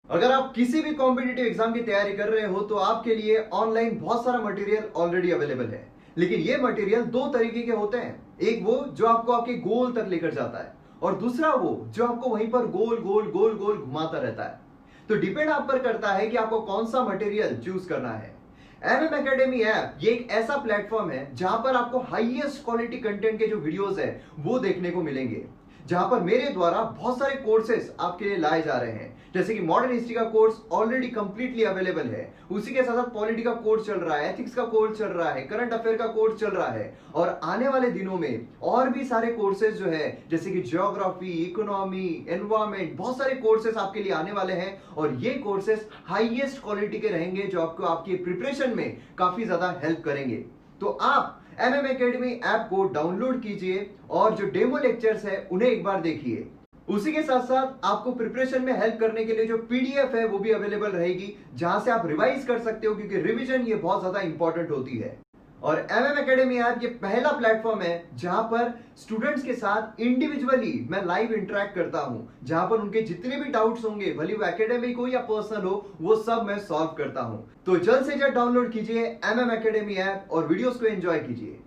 अगर आप किसी भी कॉम्पिटिटिव एग्जाम की तैयारी कर रहे हो तो आपके लिए ऑनलाइन बहुत सारा मटेरियल ऑलरेडी अवेलेबल है। लेकिन ये मटेरियल दो तरीके के होते हैं, एक वो जो आपको आपके गोल तक लेकर जाता है और दूसरा वो जो आपको वहीं पर गोल गोल गोल गोल घुमाता रहता है। तो डिपेंड आप पर करता है कि आपको कौन सा मटेरियल चूज करना है। एमएम एकेडमी ऐप ये एक ऐसा प्लेटफॉर्म है जहां पर आपको हाईएस्ट क्वालिटी कंटेंट के जो वीडियोस है वो देखने को मिलेंगे, जहां पर मेरे द्वारा बहुत सारे कोर्सेज आपके लिए लाए जा रहे हैं। जैसे कि मॉडर्न हिस्ट्री का कोर्स ऑलरेडी कंप्लीटली अवेलेबल है, उसी के साथ साथ पॉलिटी का कोर्स चल रहा है, एथिक्स का कोर्स चल रहा है, करंट अफेयर का कोर्स चल रहा है और आने वाले दिनों में और भी सारे कोर्सेज जो है जैसे कि ज्योग्राफी, इकोनॉमी, एनवायरमेंट, बहुत सारे कोर्सेज आपके लिए आने वाले हैं और ये कोर्सेज हाईएस्ट क्वालिटी के रहेंगे जो आपको आपकी प्रिपरेशन में काफी ज्यादा हेल्प करेंगे। तो आप एमएम एकेडमी ऐप को डाउनलोड कीजिए और जो डेमो लेक्चर्स है उन्हें एक बार देखिए। उसी के साथ साथ आपको प्रिपरेशन में हेल्प करने के लिए जो पीडीएफ है वो भी अवेलेबल रहेगी, जहां से आप रिवाइज कर सकते हो, क्योंकि रिवीजन ये बहुत ज्यादा इंपॉर्टेंट होती है। और एमएम एकेडमी ऐप ये पहला प्लेटफॉर्म है जहां पर स्टूडेंट्स के साथ इंडिविजुअली मैं लाइव इंटरेक्ट करता हूं, जहां पर उनके जितने भी डाउट्स होंगे, भले वो एकेडमिक हो या पर्सनल हो, वो सब मैं सॉल्व करता हूं। तो जल्द से जल्द डाउनलोड कीजिए एमएम एकेडमी ऐप और वीडियोस को एंजॉय कीजिए।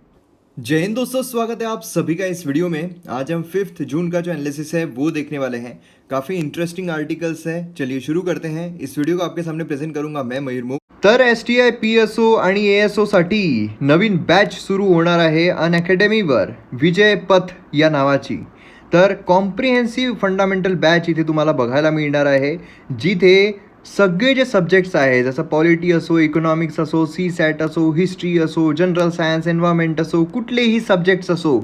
जय हिंद दोस्तों, स्वागत है आप सभी का इस वीडियो में। आज हम 5 जून का जो एनालिसिस है वो देखने वाले हैं। काफ़ी इंटरेस्टिंग आर्टिकल्स है, चलिए शुरू करते हैं। इस वीडियो को आपके सामने प्रेझेंट करूंगा मैं मयूर मुख। तर STI PSO आणि ASO साठी नवीन बॅच सुरू होणार आहे अनअकॅडमीवर विजय पथ या नावाची। तर कॉम्प्रिहेन्सिव्ह फंडामेंटल बॅच इथे तुम्हाला बघायला मिळणार आहे, जिथे सगळे जे सब्जेक्ट्स आहे, जसं पॉलिटी असो, इकॉनॉमिक्स असो, CSAT असो, हिस्ट्री असो, जनरल सायन्स, एन्व्हायरमेंट असो, कुठलेही सब्जेक्ट्स असो,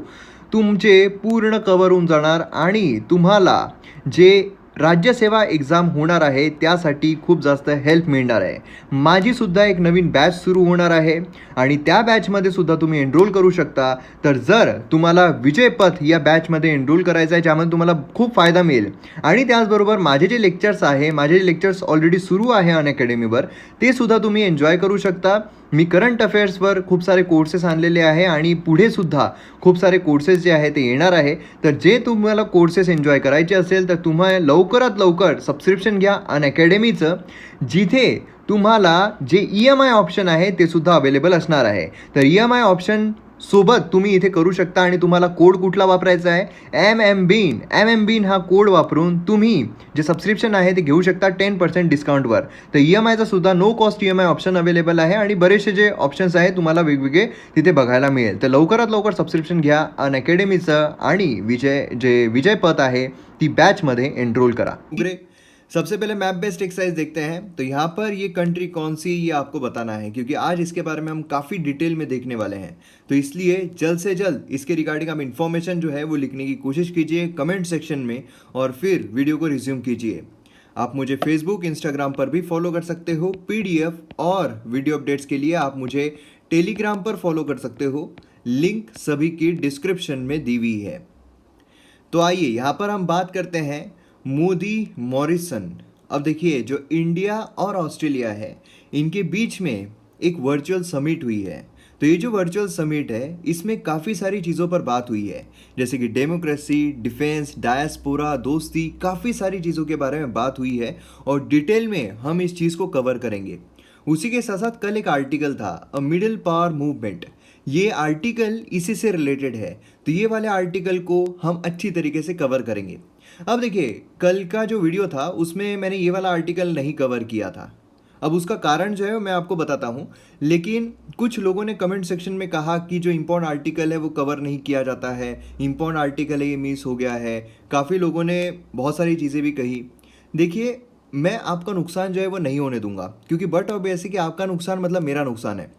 तुमचे पूर्ण कव्हर होऊन जाणार आणि तुम्हाला जे राज्यसेवा एक्झाम होणार आहे त्यासाठी खूप जास्त हेल्प मिळणार आहे। माझीसुद्धा एक नवीन बॅच सुरू होणार आहे आणि त्या बॅचमध्ये सुद्धा तुम्ही एनरोल करू शकता। तर जर तुम्हाला विजय पथ या बॅचमध्ये एनरोल करायचं आहे, ज्यामध्ये तुम्हाला खूप फायदा मिळेल आणि त्याचबरोबर माझे जे लेक्चर्स आहे, माझे लेक्चर्स ऑलरेडी सुरू आहे अनअकॅडमीवर, ते सुद्धा तुम्ही एन्जॉय करू शकता। मी करंट अफेअर्सवर खूप सारे कोर्सेस आणलेले आहे आणि पुढे सुद्धा खूप सारे कोर्सेस जे आहे ते येणार आहे। तर जे तुम्हाला कोर्सेस एन्जॉय करायचे असेल तर तुम्हाला लवकरात लवकर सबस्क्रिप्शन घ्या अनअकॅडमीचं, जिथे तुम्हाला जे EMI ऑप्शन आहे ते सुद्धा अवेलेबल असणार आहे। तर EMI ऑप्शन सोबत तुम्ही इथे करू शकता आणि तुम्हाला कोड कुठला वापरायचा आहे, MMBEAN हा कोड वापरून तुम्ही जे सबस्क्रिप्शन आहे ते घेऊ शकता 10% डिस्काउंटवर। तर EMIचा सुद्धा no cost EMI option available आहे आणि बरेचसे जे ऑप्शन्स आहेत तुम्हाला वेगवेगळे तिथे बघायला मिळेल। तर लवकरात लवकर सबस्क्रिप्शन घ्या अनअकॅडमीचं आणि विजय पथ आहे ती बॅचमध्ये एनरोल करा। सबसे पहले मैप बेस्ड एक्सरसाइज देखते हैं। तो यहाँ पर ये कंट्री कौन सी ये आपको बताना है, क्योंकि आज इसके बारे में हम काफ़ी डिटेल में देखने वाले हैं। तो इसलिए जल्द से जल्द इसके रिगार्डिंग आप इन्फॉर्मेशन जो है वो लिखने की कोशिश कीजिए कमेंट सेक्शन में और फिर वीडियो को रिज्यूम कीजिए। आप मुझे फेसबुक, इंस्टाग्राम पर भी फॉलो कर सकते हो। PDF और वीडियो अपडेट्स के लिए आप मुझे टेलीग्राम पर फॉलो कर सकते हो, लिंक सभी की डिस्क्रिप्शन में दी हुई है। तो आइए यहाँ पर हम बात करते हैं मोदी मॉरिसन। अब देखिए, जो इंडिया और ऑस्ट्रेलिया है इनके बीच में एक वर्चुअल समिट हुई है। तो ये जो वर्चुअल समिट है इसमें काफ़ी सारी चीज़ों पर बात हुई है, जैसे कि डेमोक्रेसी, डिफेंस, डायस्पोरा, दोस्ती, काफ़ी सारी चीज़ों के बारे में बात हुई है और डिटेल में हम इस चीज़ को कवर करेंगे। उसी के साथ साथ कल एक आर्टिकल था अ मिडिल पावर मूवमेंट, ये आर्टिकल इसी से रिलेटेड है। तो ये वाले आर्टिकल को हम अच्छी तरीके से कवर करेंगे। अब देखिए, कल का जो वीडियो था उसमें मैंने ये वाला आर्टिकल नहीं कवर किया था। अब उसका कारण जो है मैं आपको बताता हूँ, लेकिन कुछ लोगों ने कमेंट सेक्शन में कहा कि जो इम्पोर्टेंट आर्टिकल है वो कवर नहीं किया जाता है, इम्पोर्टेंट आर्टिकल है ये मिस हो गया है। काफ़ी लोगों ने बहुत सारी चीज़ें भी कही। देखिए, मैं आपका नुकसान जो है वो नहीं होने दूंगा, क्योंकि बट ऑब्वियसली कि आपका नुकसान मतलब मेरा नुकसान है।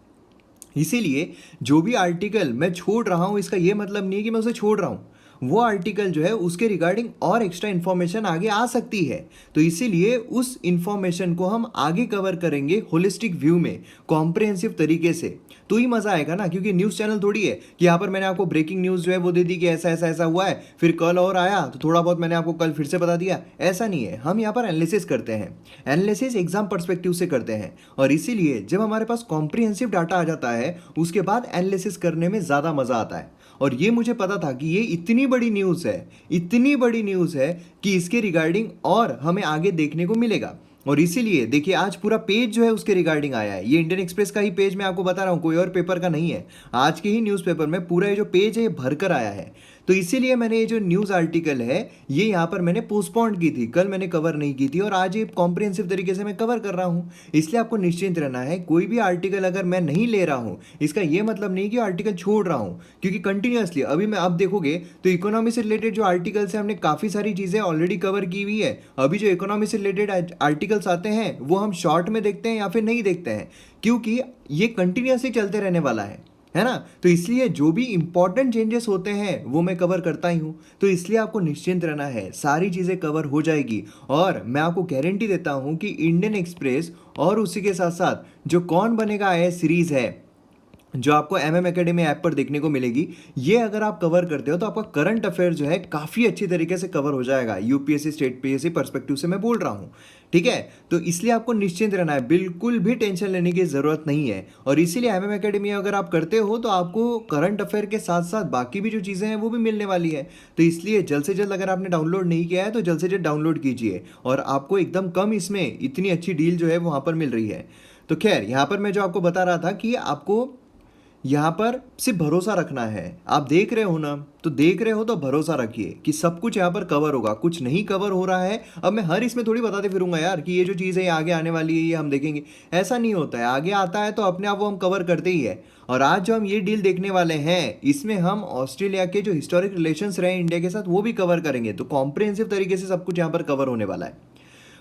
इसीलिए जो भी आर्टिकल मैं छोड़ रहा हूँ इसका ये मतलब नहीं है कि मैं उसे छोड़ रहा हूँ, वो आर्टिकल जो है उसके रिगार्डिंग और एक्स्ट्रा इन्फॉर्मेशन आगे आ सकती है। तो इसीलिए उस इन्फॉर्मेशन को हम आगे कवर करेंगे होलिस्टिक व्यू में, कॉम्प्रिहेंसिव तरीके से। तो ही मज़ा आएगा ना, क्योंकि न्यूज़ चैनल थोड़ी है कि यहाँ पर मैंने आपको ब्रेकिंग न्यूज़ जो है वो दे दी कि ऐसा ऐसा ऐसा हुआ है, फिर कल और आया तो थोड़ा बहुत मैंने आपको कल फिर से बता दिया। ऐसा नहीं है, हम यहाँ पर एनालिसिस करते हैं, एनालिसिस एग्जाम पर्सपेक्टिव से करते हैं। और इसीलिए जब हमारे पास कॉम्प्रिहेंसिव डाटा आ जाता है उसके बाद एनालिसिस करने में ज़्यादा मज़ा आता है। और ये मुझे पता था कि ये इतनी बड़ी न्यूज़ है, इतनी बड़ी न्यूज़ है कि इसके रिगार्डिंग और हमें आगे देखने को मिलेगा। और इसीलिए देखिए आज पूरा पेज जो है उसके रिगार्डिंग आया है। ये इंडियन एक्सप्रेस का ही पेज मैं आपको बता रहा हूँ, कोई और पेपर का नहीं है। आज के ही न्यूज़पेपर में पूरा ये जो पेज है ये भर कर आया है। तो इसीलिए मैंने ये जो न्यूज़ आर्टिकल है ये यहाँ पर मैंने पोस्टपोन्ड की थी, कल मैंने कवर नहीं की थी और आज ये कॉम्प्रिहेंसिव तरीके से मैं कवर कर रहा हूँ। इसलिए आपको निश्चिंत रहना है, कोई भी आर्टिकल अगर मैं नहीं ले रहा हूँ इसका ये मतलब नहीं कि आर्टिकल छोड़ रहा हूँ, क्योंकि कंटिन्यूसली अभी मैं अब देखोगे तो इकोनॉमी से रिलेटेड जो आर्टिकल्स है हमने काफ़ी सारी चीज़ें ऑलरेडी कवर की हुई है। अभी जो इकोनॉमी से रिलेटेड आर्टिकल्स आते हैं वो हम शॉर्ट में देखते हैं या फिर नहीं देखते हैं, क्योंकि ये कंटिन्यूसली चलते रहने वाला है ना। तो इसलिए जो भी इंपॉर्टेंट चेंजेस होते हैं वो मैं कवर करता ही हूँ। तो इसलिए आपको निश्चिंत रहना है, सारी चीज़ें कवर हो जाएगी। और मैं आपको गारंटी देता हूँ कि इंडियन एक्सप्रेस और उसी के साथ साथ जो कौन बनेगा आईएएस सीरीज़ है जो आपको एमएम एकेडमी ऐप पर देखने को मिलेगी, ये अगर आप कवर करते हो तो आपका करंट अफेयर जो है काफ़ी अच्छी तरीके से कवर हो जाएगा, यूपीएससी स्टेट पीएससी पर्सपेक्टिव से मैं बोल रहा हूँ। ठीक है, तो इसलिए आपको निश्चिंत रहना है, बिल्कुल भी टेंशन लेने की ज़रूरत नहीं है। और इसीलिए एमएम एकेडमी अगर आप करते हो तो आपको करंट अफेयर के साथ साथ बाकी भी जो चीज़ें हैं वो भी मिलने वाली है। तो इसलिए जल्द से जल्द अगर आपने डाउनलोड नहीं किया है तो जल्द से जल्द डाउनलोड कीजिए, और आपको एकदम कम इसमें इतनी अच्छी डील जो है वहाँ पर मिल रही है। तो खैर यहाँ पर मैं जो आपको बता रहा था कि आपको यहाँ पर सिर्फ भरोसा रखना है। आप देख रहे हो ना, तो देख रहे हो तो भरोसा रखिए कि सब कुछ यहाँ पर कवर होगा। कुछ नहीं कवर हो रहा है, अब मैं हर इसमें थोड़ी बताते फिरूंगा यार कि ये जो चीज़ है ये आगे आने वाली है, ये हम देखेंगे, ऐसा नहीं होता है। आगे आता है तो अपने आप वो हम कवर करते ही है। और आज जो हम ये डील देखने वाले हैं इसमें हम ऑस्ट्रेलिया के जो हिस्टोरिक रिलेशंस रहे इंडिया के साथ वो भी कवर करेंगे। तो कॉम्प्रिहेंसिव तरीके से सब कुछ यहाँ पर कवर होने वाला है।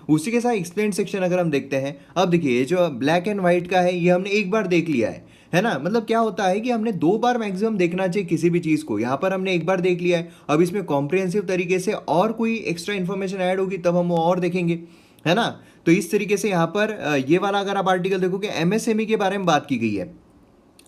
उसी के साथ एक्सप्लेन सेक्शन अगर हम देखते हैं, अब देखिए जो ब्लैक एंड व्हाइट का है ये हमने एक बार देख लिया है ना। मतलब क्या होता है कि हमने 2 बार मैक्सिमम देखना चाहिए किसी भी चीज़ को। यहाँ पर हमने एक बार देख लिया है, अब इसमें कॉम्प्रिहेंसिव तरीके से और कोई एक्स्ट्रा इन्फॉर्मेशन ऐड होगी तब हम वो और देखेंगे, है ना। तो इस तरीके से यहाँ पर ये वाला अगर आप आर्टिकल देखोगे एमएसएमई के बारे में बात की गई है।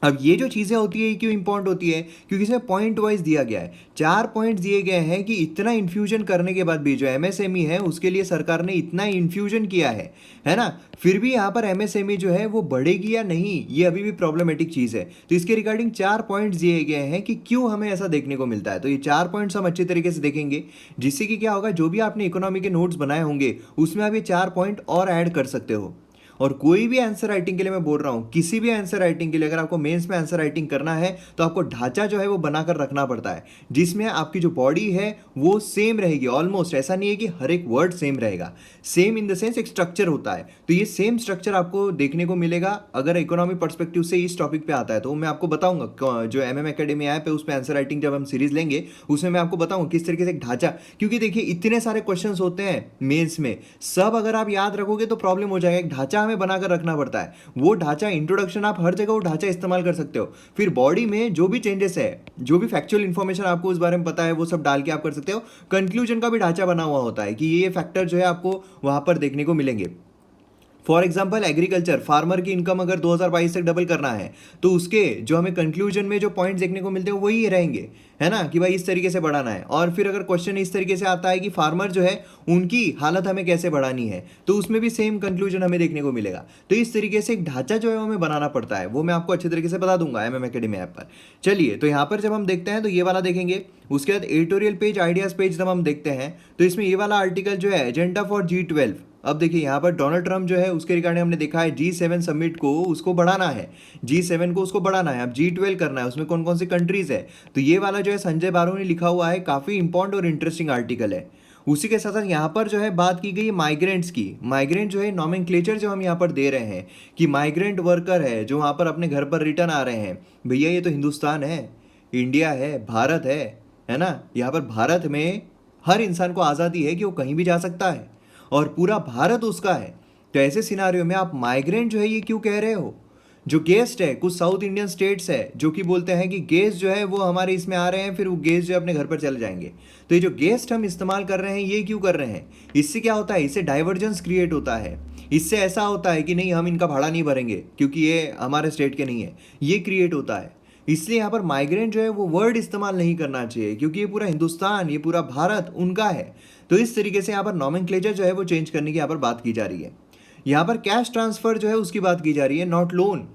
अब ये जो चीज़ें होती है ये क्यों इंपॉर्टेंट होती है, क्योंकि इसमें पॉइंट वाइज दिया गया है, 4 पॉइंट दिए गए हैं कि इतना इन्फ्यूजन करने के बाद भी जो एमएसएमई है उसके लिए सरकार ने इतना इन्फ्यूजन किया है ना, फिर भी यहाँ पर एमएसएमई जो है वो बढ़ेगी या नहीं, ये अभी भी प्रॉब्लमेटिक चीज़ है। तो इसके रिगार्डिंग 4 पॉइंट्स दिए गए हैं कि क्यों हमें ऐसा देखने को मिलता है। तो ये 4 पॉइंट्स हम अच्छी तरीके से देखेंगे, जिससे कि क्या होगा, जो भी आपने इकोनॉमी के नोट्स बनाए होंगे उसमें आप ये 4 पॉइंट और ऐड कर सकते हो। और कोई भी आंसर राइटिंग के लिए मैं बोल रहा हूँ, किसी भी आंसर राइटिंग के लिए अगर आपको मेंस में आंसर राइटिंग करना है तो आपको ढांचा जो है वो बनाकर रखना पड़ता है, जिसमें आपकी जो बॉडी है वो सेम रहेगी ऑलमोस्ट। ऐसा नहीं है कि हर एक वर्ड सेम रहेगा, सेम इन द सेंस एक स्ट्रक्चर होता है। तो ये सेम स्ट्रक्चर आपको देखने को मिलेगा अगर इकोनॉमी पर्सपेक्टिव से इस टॉपिक पे आता है। तो मैं आपको बताऊंगा जो एमएम एकेडमी ऐप है उस पर आंसर राइटिंग जब हम सीरीज लेंगे उसमें मैं आपको बताऊंगा किस तरीके से एक ढांचा, क्योंकि देखिए इतने सारे क्वेश्चन होते हैं मेंस में, सब अगर आप याद रखोगे तो प्रॉब्लम हो जाएगा। एक ढांचा हमें बनाकर रखना पड़ता है, वो ढांचा इंट्रोडक्शन आप हर जगह वो ढांचा इस्तेमाल कर सकते हो। फिर बॉडी में जो भी चेंजेस है, जो भी फैक्चुअल इंफॉर्मेशन आपको उस बारे में पता है वो सब डाल के आप कर सकते हो। कंक्लूजन का भी ढांचा बना हुआ होता है कि ये फैक्टर जो है आपको वहां पर देखने को मिलेंगे। फॉर एग्जाम्पल एग्रीकल्चर, फार्मर की इनकम अगर 2022 तक डबल करना है तो उसके जो हमें कंक्लूजन में जो पॉइंट्स देखने को मिलते हैं वही रहेंगे, है ना, कि भाई इस तरीके से बढ़ाना है। और फिर अगर क्वेश्चन इस तरीके से आता है कि फार्मर जो है उनकी हालत हमें कैसे बढ़ानी है, तो उसमें भी सेम कंक्लूजन हमें देखने को मिलेगा। तो इस तरीके से एक ढांचा जो है हमें बनाना पड़ता है, वो मैं आपको अच्छे तरीके से बता दूंगा एमएम एकेडमी ऐप पर। चलिए, तो यहाँ पर जब हम देखते हैं तो ये वाला देखेंगे, उसके बाद एडिटोरियल पेज, आइडियाज पेज जब हम देखते हैं तो इसमें ये वाला आर्टिकल जो है एजेंडा फॉर G12। अब देखिए यहाँ पर डोनाल्ड ट्रम्प जो है उसके रिगार्डिंग हमने देखा है G7 समिट को उसको बढ़ाना है, G7 को उसको बढ़ाना है, अब G12 करना है, उसमें कौन कौन सी कंट्रीज है। तो ये वाला जो है संजय बारू ने लिखा हुआ है, काफ़ी इंपॉर्टेंट और इंटरेस्टिंग आर्टिकल है। उसी के साथ साथ यहाँ पर जो है बात की गई माइग्रेंट्स की। माइग्रेंट जो है नॉमेनक्लेचर जो हम यहाँ पर दे रहे हैं कि माइग्रेंट वर्कर है जो वहाँ पर अपने घर पर रिटर्न आ रहे हैं। भैया ये तो हिंदुस्तान है, इंडिया है, भारत है ना। यहाँ पर भारत में हर इंसान को आज़ादी है कि वो कहीं भी जा सकता है और पूरा भारत उसका है। तो ऐसे सिनारियो में आप माइग्रेंट जो है ये क्यों कह रहे हो। जो गेस्ट है, कुछ साउथ इंडियन स्टेट्स है जो कि बोलते हैं कि गेस्ट जो है वो हमारे इसमें आ रहे हैं, फिर वो गेस्ट जो है अपने घर पर चले जाएंगे। तो ये जो गेस्ट हम इस्तेमाल कर रहे हैं ये क्यों कर रहे हैं, इससे क्या होता है, इससे डाइवर्जेंस क्रिएट होता है। इससे ऐसा होता है कि नहीं हम इनका भाड़ा नहीं भरेंगे क्योंकि ये हमारे स्टेट के नहीं है, ये क्रिएट होता है। इसलिए यहाँ पर माइग्रेंट जो है वो वर्ड इस्तेमाल नहीं करना चाहिए, क्योंकि ये पूरा हिंदुस्तान, ये पूरा भारत उनका है। तो इस तरीके से यहाँ पर नॉमेनक्लेचर जो है वो चेंज करने की यहाँ पर बात की जा रही है। यहाँ पर कैश ट्रांसफर जो है उसकी बात की जा रही है, नॉट लोन।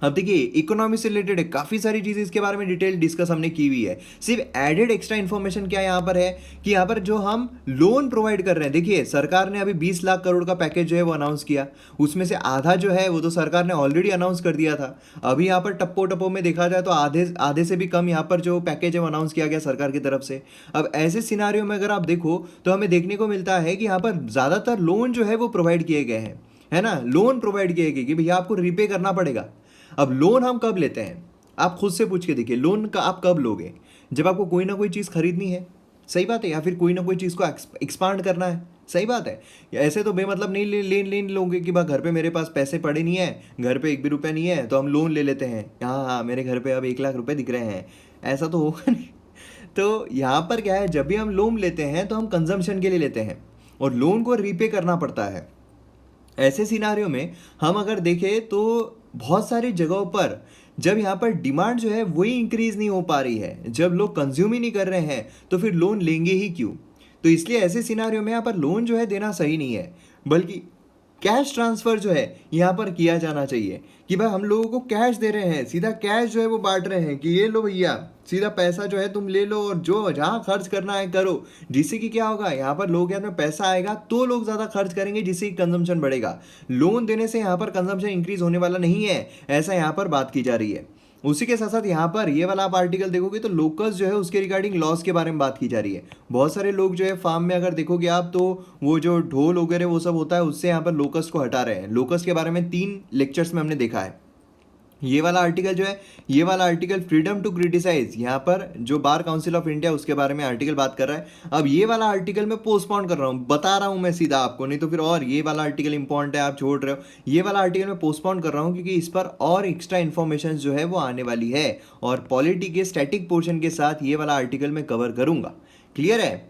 अब देखिए इकोनॉमी से रिलेटेड है, काफ़ी सारी चीज़ें इसके बारे में डिटेल डिस्कस हमने की हुई है। सिर्फ एडेड एक्स्ट्रा इन्फॉर्मेशन क्या यहाँ पर है कि यहाँ पर जो हम लोन प्रोवाइड कर रहे हैं, देखिए सरकार ने अभी 20 लाख करोड़ का पैकेज जो है वो अनाउंस किया, उसमें से आधा जो है वो तो सरकार ने ऑलरेडी अनाउंस कर दिया था। अभी यहाँ पर टप्पो टप्पो में देखा जाए तो आधे आधे से भी कम यहाँ पर जो पैकेज है वो अनाउंस किया गया सरकार की तरफ से। अब ऐसे सिनारियों में अगर आप देखो तो हमें देखने को मिलता है कि यहाँ पर ज़्यादातर लोन जो है वो प्रोवाइड किए गए हैं, है ना, लोन प्रोवाइड किए गए कि भैया आपको रिपे करना पड़ेगा। अब लोन हम कब लेते हैं, आप खुद से पूछ के देखिए, लोन का आप कब लोगे, जब आपको कोई ना कोई चीज़ खरीदनी है, सही बात है, या फिर कोई ना कोई चीज़ को एक्सपांड करना है, सही बात है। ऐसे तो बेमतलब नहीं ले लोगे कि भाई घर पे मेरे पास पैसे पड़े नहीं है, घर पे एक भी रुपया नहीं है तो हम लोन ले लेते हैं, हाँ हाँ मेरे घर पे अब 1 लाख रुपए दिख रहे हैं, ऐसा तो होगा नहीं। तो यहाँ पर क्या है, जब भी हम लोन लेते हैं तो हम कंजम्पशन के लिए लेते हैं और लोन को रीपे करना पड़ता है। ऐसे सिनारियों में हम अगर देखें तो बहुत सारी जगहों पर जब यहाँ पर डिमांड जो है वही इंक्रीज नहीं हो पा रही है, जब लोग कंज्यूम ही नहीं कर रहे हैं तो फिर लोन लेंगे ही क्यों। तो इसलिए ऐसे सिनारियों में यहाँ पर लोन जो है देना सही नहीं है, बल्कि कैश ट्रांसफ़र जो है यहाँ पर किया जाना चाहिए कि भाई हम लोगों को कैश दे रहे हैं, सीधा कैश जो है वो बांट रहे हैं कि ये लो भैया सीधा पैसा जो है तुम ले लो और जो जहाँ खर्च करना है करो, जिससे कि क्या होगा, यहाँ पर लोग के हाथ में पैसा आएगा तो लोग ज़्यादा खर्च करेंगे, जिससे कि कंजम्पशन बढ़ेगा। लोन देने से यहाँ पर कंजम्पशन इंक्रीज होने वाला नहीं है, ऐसा यहाँ पर बात की जा रही है। उसी के साथ साथ यहाँ पर ये वाला आप आर्टिकल देखोगे तो लोकस जो है उसके रिगार्डिंग लॉस के बारे में बात की जा रही है। बहुत सारे लोग जो है फार्म में अगर देखोगे आप तो वो जो ढोल वगैरह वो सब होता है उससे यहाँ पर लोकस को हटा रहे हैं। लोकस के बारे में 3 लेक्चर्स में हमने देखा है। ये वाला आर्टिकल जो है, ये वाला आर्टिकल फ्रीडम टू क्रिटिसाइज, यहाँ पर जो बार काउंसिल ऑफ इंडिया उसके बारे में आर्टिकल बात कर रहा है। अब ये वाला आर्टिकल मैं पोस्टपोन कर रहा हूँ, बता रहा हूँ मैं सीधा आपको, नहीं तो फिर और ये वाला आर्टिकल इंपॉर्टेंट है आप छोड़ रहे हो। ये वाला आर्टिकल मैं पोस्टपोन कर रहा हूँ क्योंकि इस पर और एक्स्ट्रा इन्फॉर्मेशन जो है वो आने वाली है और पॉलिटी के स्टैटिक पोर्शन के साथ ये वाला आर्टिकल मैं कवर करूँगा। क्लियर है?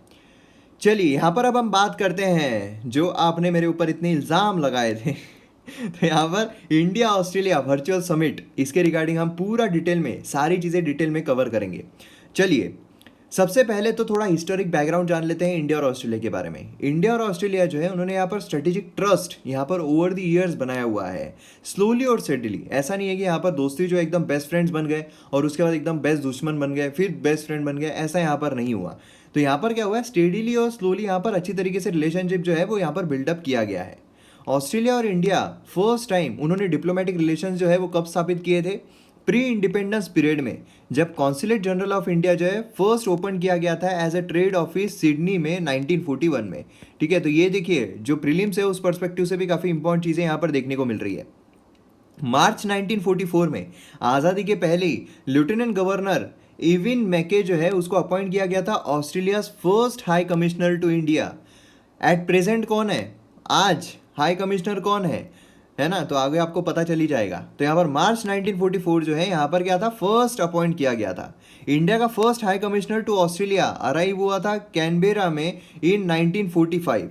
चलिए यहाँ पर अब हम बात करते हैं जो आपने मेरे ऊपर इतने इल्ज़ाम लगाए थे तो यहाँ पर इंडिया ऑस्ट्रेलिया वर्चुअल समिट, इसके रिगार्डिंग हम पूरा डिटेल में सारी चीज़ें डिटेल में कवर करेंगे। चलिए सबसे पहले तो थोड़ा हिस्टोरिक बैकग्राउंड जान लेते हैं इंडिया और ऑस्ट्रेलिया के बारे में। इंडिया और ऑस्ट्रेलिया जो है उन्होंने यहाँ पर स्ट्रेटेजिक ट्रस्ट यहाँ पर ओवर द ईयर्स बनाया हुआ है, स्लोली और स्टेडली। ऐसा नहीं है कि यहाँ पर दोस्ती जो है एकदम बेस्ट फ्रेंड्स बन गए और उसके बाद एकदम बेस्ट दुश्मन बन गए फिर बेस्ट फ्रेंड बन गए, ऐसा यहाँ पर नहीं हुआ। तो यहाँ पर क्या हुआ है, स्टेडीली और स्लोली यहाँ पर अच्छी तरीके से रिलेशनशिप जो है वो यहाँ पर बिल्डअप किया गया है। ऑस्ट्रेलिया और इंडिया फर्स्ट टाइम उन्होंने डिप्लोमेटिक रिलेशन जो है वो कब स्थापित किए थे, प्री इंडिपेंडेंस पीरियड में, जब कॉन्सुलेट जनरल ऑफ इंडिया जो है फर्स्ट ओपन किया गया था as a trade office Sydney में 1941 में। ठीक है, तो ये देखिए जो प्रीलिम्स है उस पर्सपेक्टिव से भी काफ़ी इंपॉर्टेंट चीज़ें यहाँ पर देखने को मिल रही है। मार्च 1944 में आज़ादी के पहले ही लेफ्टिनेंट गवर्नर इविन मैके जो है उसको अपॉइंट किया गया था Australia's first high commissioner to India. At present कौन है, आज हाई कमिश्नर कौन है ना, तो आगे आपको पता चली जाएगा। तो यहाँ पर मार्च 1944 जो है यहाँ पर क्या था, फर्स्ट अपॉइंट किया गया था। इंडिया का first high commissioner to Australia arrive हुआ था कैनबेरा में इन 1945।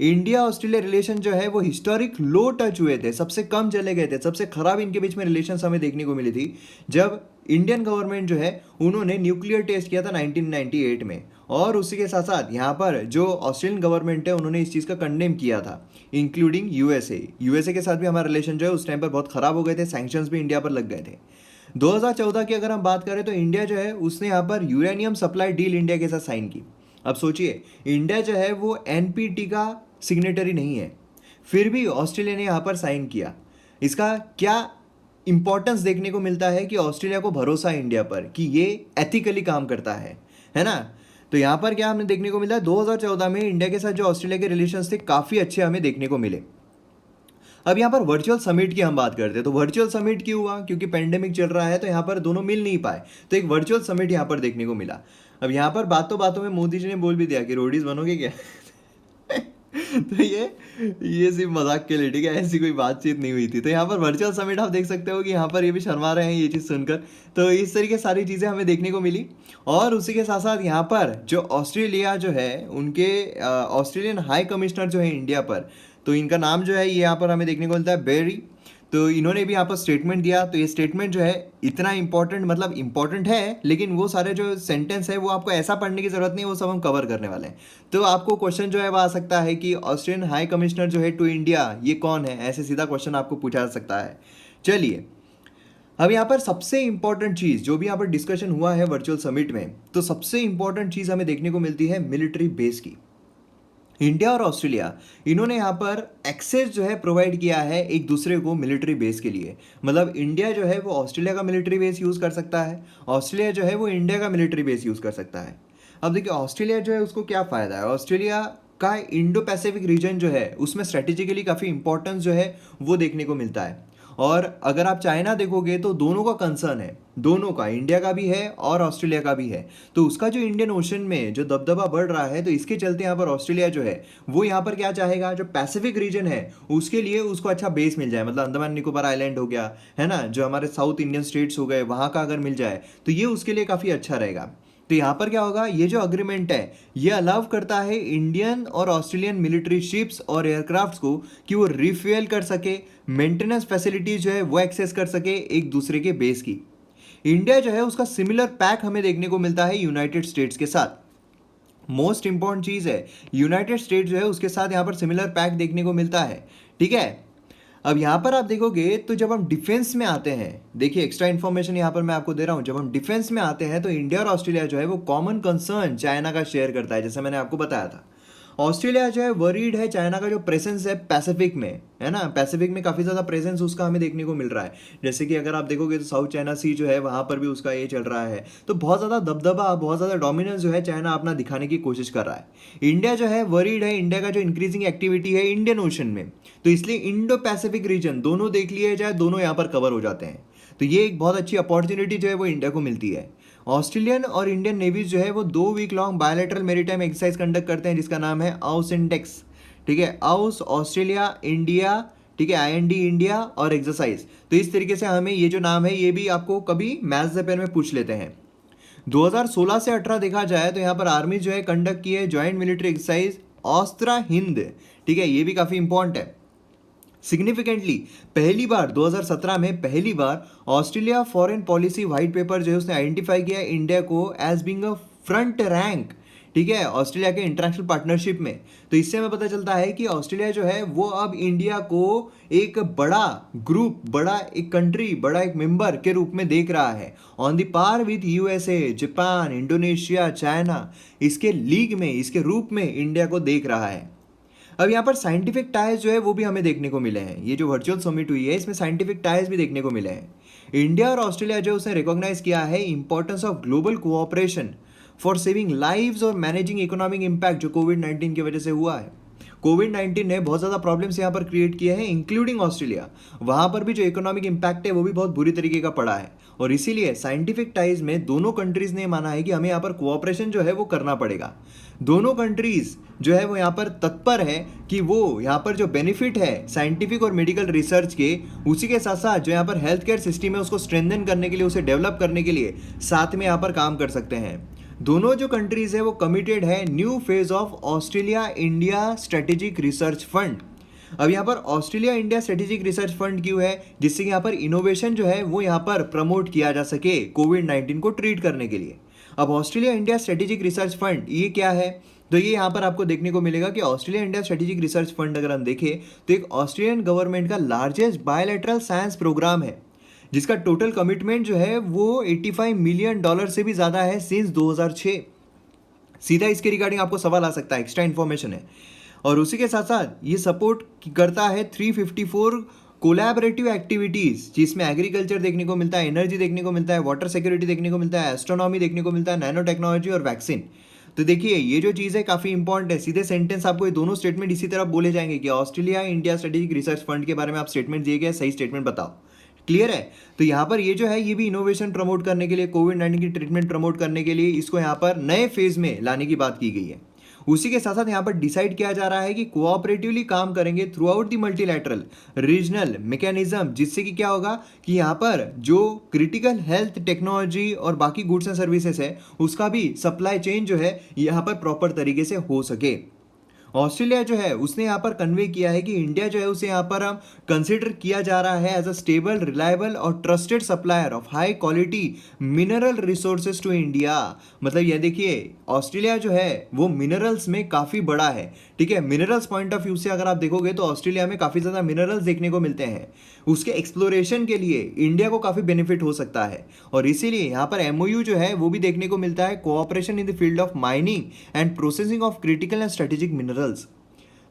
इंडिया ऑस्ट्रेलिया रिलेशन जो है वो हिस्टोरिक लो टच हुए थे, सबसे कम चले गए थे, सबसे खराब इनके बीच में रिलेशन हमें देखने को मिली थी जब इंडियन गवर्नमेंट जो है उन्होंने न्यूक्लियर टेस्ट किया था 1998 में। और उसी के साथ साथ यहाँ पर जो ऑस्ट्रेलियन गवर्नमेंट है उन्होंने इस चीज़ का कंडेम किया था, इंक्लूडिंग यूएसए के साथ भी हमारा रिलेशन जो है उस टाइम पर बहुत ख़राब हो गए थे, सैंक्शंस भी इंडिया पर लग गए थे। 2014 की अगर हम बात करें तो इंडिया जो है उसने यहाँ पर यूरेनियम सप्लाई डील इंडिया के साथ साइन की। अब सोचिए इंडिया जो है वो एनपीटी का सिग्नेटरी नहीं है, फिर भी ऑस्ट्रेलिया ने यहाँ पर साइन किया। इसका क्या इंपॉर्टेंस देखने को मिलता है कि ऑस्ट्रेलिया को भरोसा है इंडिया पर कि ये एथिकली काम करता है ना। तो यहाँ पर क्या हमें देखने को मिला है, 2014 में इंडिया के साथ जो ऑस्ट्रेलिया के रिलेशंस थे काफ़ी अच्छे हमें देखने को मिले। अब यहाँ पर वर्चुअल समिट की हम बात करते हैं तो वर्चुअल समिट क्यों हुआ, क्योंकि पेंडेमिक चल रहा है तो यहाँ पर दोनों मिल नहीं पाए, तो एक वर्चुअल समिट यहाँ पर देखने को मिला। अब यहाँ पर बातों बातों में मोदी जी ने बोल भी दिया कि रोडीज बनोगे क्या तो ये सिर्फ मजाक के लिए, ठीक है, ऐसी कोई बातचीत नहीं हुई थी। तो यहाँ पर वर्चुअल समिट आप देख सकते हो कि यहाँ पर ये भी शर्मा रहे हैं ये चीज़ सुनकर। तो इस तरीके सारी चीज़ें हमें देखने को मिली। और उसी के साथ साथ यहाँ पर जो ऑस्ट्रेलिया जो है उनके ऑस्ट्रेलियन हाई कमिश्नर जो है इंडिया पर, तो इनका नाम जो है ये यहाँ पर हमें देखने को मिलता है बेरी। तो इन्होंने भी यहाँ पर स्टेटमेंट दिया। तो ये स्टेटमेंट जो है इतना इंपॉर्टेंट, मतलब इंपॉर्टेंट है, लेकिन वो सारे जो सेंटेंस है वो आपको ऐसा पढ़ने की ज़रूरत नहीं है, वो सब हम कवर करने वाले हैं। तो आपको क्वेश्चन जो है वो आ सकता है कि ऑस्ट्रेलियन हाई कमिश्नर जो है टू इंडिया ये कौन है, ऐसे सीधा क्वेश्चन आपको पूछा जा सकता है। चलिए अब यहाँ पर सबसे इंपॉर्टेंट चीज़ जो भी यहाँ पर डिस्कशन हुआ है वर्चुअल समिट में, तो सबसे इंपॉर्टेंट चीज़ हमें देखने को मिलती है मिलिट्री बेस की। इंडिया और ऑस्ट्रेलिया इन्होंने यहाँ पर एक्सेस जो है प्रोवाइड किया है एक दूसरे को मिलिट्री बेस के लिए। मतलब इंडिया जो है वो ऑस्ट्रेलिया का मिलिट्री बेस यूज़ कर सकता है, ऑस्ट्रेलिया जो है वो इंडिया का मिलिट्री बेस यूज़ कर सकता है। अब देखिए ऑस्ट्रेलिया जो है उसको क्या फ़ायदा है, ऑस्ट्रेलिया का इंडो पैसिफिक रीजन जो है उसमें स्ट्रेटेजिकली काफ़ी इंपॉर्टेंस जो है वो देखने को मिलता है। और अगर आप चाइना देखोगे तो दोनों का कंसर्न है, दोनों का, इंडिया का भी है और ऑस्ट्रेलिया का भी है। तो उसका जो इंडियन ओशन में जो दबदबा बढ़ रहा है, तो इसके चलते यहाँ पर ऑस्ट्रेलिया जो है वो यहाँ पर क्या चाहेगा, जो पैसिफिक रीजन है उसके लिए उसको अच्छा बेस मिल जाए। मतलब अंडमान निकोबार आइलैंड हो गया है ना, जो हमारे साउथ इंडियन स्टेट्स हो गए, वहाँ का अगर मिल जाए तो ये उसके लिए काफ़ी अच्छा रहेगा। तो यहाँ पर क्या होगा, ये जो अग्रीमेंट है ये अलाउ करता है इंडियन और ऑस्ट्रेलियन मिलिट्री शिप्स और एयरक्राफ्ट्स को कि वो रिफ्यूल कर सके, मेंटेनेंस फैसिलिटीज जो है वो एक्सेस कर सके एक दूसरे के बेस की। इंडिया जो है उसका सिमिलर पैक हमें देखने को मिलता है यूनाइटेड स्टेट्स के साथ। मोस्ट इंपॉर्टेंट चीज़ है, यूनाइटेड स्टेट्स जो है उसके साथ यहाँ पर सिमिलर पैक देखने को मिलता है। ठीक है, अब यहाँ पर आप देखोगे तो जब हम डिफेंस में आते हैं, देखिए एक्स्ट्रा इन्फॉर्मेशन यहाँ पर मैं आपको दे रहा हूँ, जब हम डिफेंस में आते हैं तो इंडिया और ऑस्ट्रेलिया जो है वो कॉमन कंसर्न चाइना का शेयर करता है, जैसे मैंने आपको बताया था। ऑस्ट्रेलिया जो है वरीड है चाइना का जो प्रेजेंस है पैसिफिक में, है ना, पैसिफिक में काफ़ी ज़्यादा प्रेजेंस उसका हमें देखने को मिल रहा है। जैसे कि अगर आप देखोगे तो साउथ चाइना सी जो है वहाँ पर भी उसका ये चल रहा है। तो बहुत ज़्यादा दबदबा, बहुत ज़्यादा डोमिनेंस जो है चाइना अपना दिखाने की कोशिश कर रहा है। इंडिया जो है वरीड है, इंडिया का जो इंक्रीजिंग एक्टिविटी है इंडियन ओशन में, तो इसलिए इंडो पैसिफिक रीजन दोनों देख लिए जाए, दोनों यहाँ पर कवर हो जाते हैं। तो ये एक बहुत अच्छी अपॉर्चुनिटी जो है वो इंडिया को मिलती है। ऑस्ट्रेलियन और इंडियन नेवीज जो है वो 2 week long bilateral maritime exercise conduct करते हैं जिसका नाम है आउस इंडेक्स। ठीक है, आउस ऑस्ट्रेलिया इंडिया, ठीक है, IND इंडिया और एक्सरसाइज। तो इस तरीके से हमें ये जो नाम है ये भी आपको कभी मैथ्स से पेन में पूछ लेते हैं। 2016 से 18 देखा जाए तो यहाँ पर आर्मी जो है कंडक्ट की है ज्वाइंट मिलिट्री एक्सरसाइज ऑस्त्रा हिंद। ठीक है, ये भी काफ़ी इंपॉर्टेंट है। सिग्निफिकेंटली पहली बार 2017 में पहली बार Australia foreign policy white paper जो है उसने आइडेंटिफाई किया इंडिया को as being a front rank, ठीक है, ऑस्ट्रेलिया के इंटरनेशनल पार्टनरशिप में। तो इससे हमें पता चलता है कि ऑस्ट्रेलिया जो है वो अब इंडिया को एक बड़ा ग्रुप, बड़ा एक कंट्री, बड़ा एक मेंबर के रूप में देख रहा है, on the par with USA, Japan, Indonesia, China. इसके लीग में, इसके रूप में इंडिया को देख रहा है। अब यहाँ पर साइंटिफिक टाइज जो है वो भी हमें देखने को मिले हैं। ये जो वर्चुअल समिट हुई है इसमें साइंटिफिक टाइज भी देखने को मिले हैं। इंडिया और ऑस्ट्रेलिया जो उसने रिकॉग्नाइज किया है importance of global cooperation for saving lives और मैनेजिंग इकोनॉमिक इम्पैक्ट जो कोविड-19 की वजह से हुआ है। कोविड-19 ने बहुत ज़्यादा प्रॉब्लम्स यहाँ पर क्रिएट किए हैं इंक्लूडिंग ऑस्ट्रेलिया। वहाँ पर भी जो इकोनॉमिक इम्पैक्ट है वो भी बहुत बुरी तरीके का पड़ा है, और इसीलिए साइंटिफिक टाइज में दोनों कंट्रीज ने माना है कि हमें यहाँ पर कोऑपरेशन जो है वो करना पड़ेगा। दोनों कंट्रीज जो है वो यहाँ पर तत्पर है कि वो यहाँ पर जो बेनिफिट है साइंटिफिक और मेडिकल रिसर्च के, उसी के साथ साथ जो यहाँ पर हेल्थ केयर सिस्टम है उसको स्ट्रेंथन करने के लिए, उसे डेवलप करने के लिए साथ में यहाँ पर काम कर सकते हैं। दोनों जो कंट्रीज है वो कमिटेड है new phase of Australia India strategic research fund. अब यहाँ पर Australia India strategic research fund क्यों है, जिससे कि यहाँ पर इनोवेशन जो है वो यहाँ पर प्रमोट किया जा सके कोविड-19 को ट्रीट करने के लिए। अब Australia India strategic research fund ये क्या है, तो ये यहाँ पर आपको देखने को मिलेगा कि Australia India strategic research fund अगर हम देखें तो एक ऑस्ट्रेलियन गवर्नमेंट का लार्जेस्ट बायोलैटरल साइंस प्रोग्राम है, जिसका टोटल कमिटमेंट जो है वो $85 मिलियन से भी ज़्यादा है सिंस 2006। सीधा इसके रिगार्डिंग आपको सवाल आ सकता है, एक्स्ट्रा इन्फॉर्मेशन है। और उसी के साथ साथ ये सपोर्ट करता है 354 कोलैबोरेटिव एक्टिविटीज़, जिसमें एग्रीकल्चर देखने को मिलता है, एनर्जी देखने को मिलता है, वाटर सिक्योरिटी देखने को मिलता है, एस्ट्रोनॉमी देखने को मिलता है, नैनो टेक्नोलॉजी और वैक्सीन। तो देखिए ये जो चीज़ है काफ़ी इंपॉर्टेंट है। सीधे सेंटेंस आपको ये दोनों स्टेटमेंट इसी तरह बोले जाएंगे कि Australia India strategic research fund के बारे में आप स्टेटमेंट दिए गए, सही स्टेटमेंट बताओ। क्लियर है। तो यहाँ पर ये जो है ये भी इनोवेशन प्रमोट करने के लिए, कोविड-19 की ट्रीटमेंट प्रमोट करने के लिए इसको यहाँ पर नए फेज में लाने की बात की गई है। उसी के साथ साथ यहाँ पर डिसाइड किया जा रहा है कि कोऑपरेटिवली काम करेंगे through out the multilateral regional mechanism, जिससे कि क्या होगा कि यहाँ पर जो क्रिटिकल हेल्थ टेक्नोलॉजी और बाकी गुड्स एंड सर्विसेज है उसका भी सप्लाई चेन जो है यहाँ पर प्रॉपर तरीके से हो सके। ऑस्ट्रेलिया जो है उसने यहाँ पर कन्वे किया है कि इंडिया जो है उसे यहाँ पर कंसिडर किया जा रहा है एज अ स्टेबल, रिलायबल और trusted supplier of high quality mineral resources to India. मतलब ये देखिए, ऑस्ट्रेलिया जो है वो मिनरल्स में काफ़ी बड़ा है, ठीक है। मिनरल्स पॉइंट ऑफ व्यू से अगर आप देखोगे तो ऑस्ट्रेलिया में काफ़ी ज़्यादा मिनरल्स देखने को मिलते हैं। उसके एक्सप्लोरेशन के लिए इंडिया को काफ़ी बेनिफिट हो सकता है, और इसीलिए यहाँ पर MOU जो है वो भी देखने को मिलता है, cooperation in the field of mining and processing of critical and strategic minerals.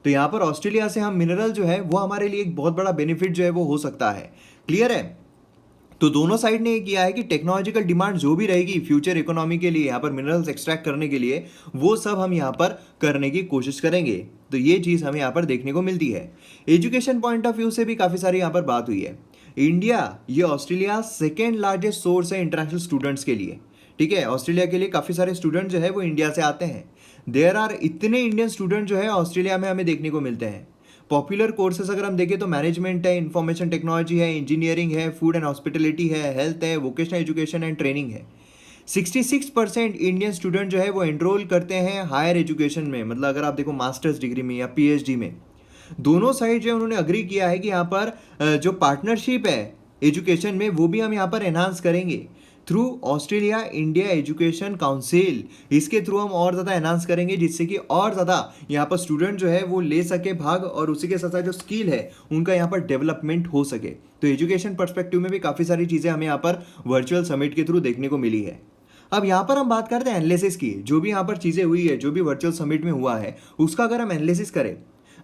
तो यहाँ पर ऑस्ट्रेलिया से हम मिनरल जो है वो हमारे लिए एक बहुत बड़ा बेनिफिट जो है वो हो सकता है। क्लियर है? तो दोनों साइड ने ये किया है कि टेक्नोलॉजिकल डिमांड जो भी रहेगी फ्यूचर इकोनॉमी के लिए, यहाँ पर मिनरल्स एक्सट्रैक्ट करने के लिए, वो सब हम यहाँ पर करने की कोशिश करेंगे। तो ये चीज़ हमें यहाँ पर देखने को मिलती है। एजुकेशन पॉइंट ऑफ व्यू से भी काफ़ी सारी यहाँ पर बात हुई है। इंडिया ये ऑस्ट्रेलिया सेकेंड लार्जेस्ट सोर्स है इंटरनेशनल स्टूडेंट्स के लिए, ठीक है। ऑस्ट्रेलिया के लिए काफ़ी सारे स्टूडेंट जो है वो इंडिया से आते हैं। देयर आर इतने इंडियन स्टूडेंट जो है ऑस्ट्रेलिया में हमें देखने को मिलते हैं। पॉपुलर कोर्सेज अगर हम देखें तो मैनेजमेंट है, इंफॉर्मेशन टेक्नोलॉजी है, इंजीनियरिंग है, फूड एंड हॉस्पिटलिटी है, हेल्थ है, वोकेशनल एजुकेशन एंड ट्रेनिंग है। 66% इंडियन स्टूडेंट जो है वो एनरोल करते हैं हायर एजुकेशन में, मतलब अगर आप देखो मास्टर्स डिग्री में या PhD में। दोनों साइड जो है उन्होंने अग्री किया है कि यहाँ पर जो पार्टनरशिप है एजुकेशन में वो भी हम यहाँ पर एनहांस करेंगे through Australia India education council. इसके थ्रू हम और ज़्यादा एनहांस करेंगे, जिससे कि और ज़्यादा यहाँ पर स्टूडेंट जो है वो ले सके भाग, और उसी के साथ साथ जो स्किल है उनका यहाँ पर डेवलपमेंट हो सके। तो एजुकेशन पर्सपेक्टिव में भी काफ़ी सारी चीज़ें हमें यहाँ पर वर्चुअल समिट के थ्रू देखने को मिली है। अब यहाँ पर हम बात करते हैं एनालिसिस की। जो भी यहाँ पर चीज़ें हुई है, जो भी वर्चुअल समिट में हुआ है, उसका अगर हम एनालिसिस करें,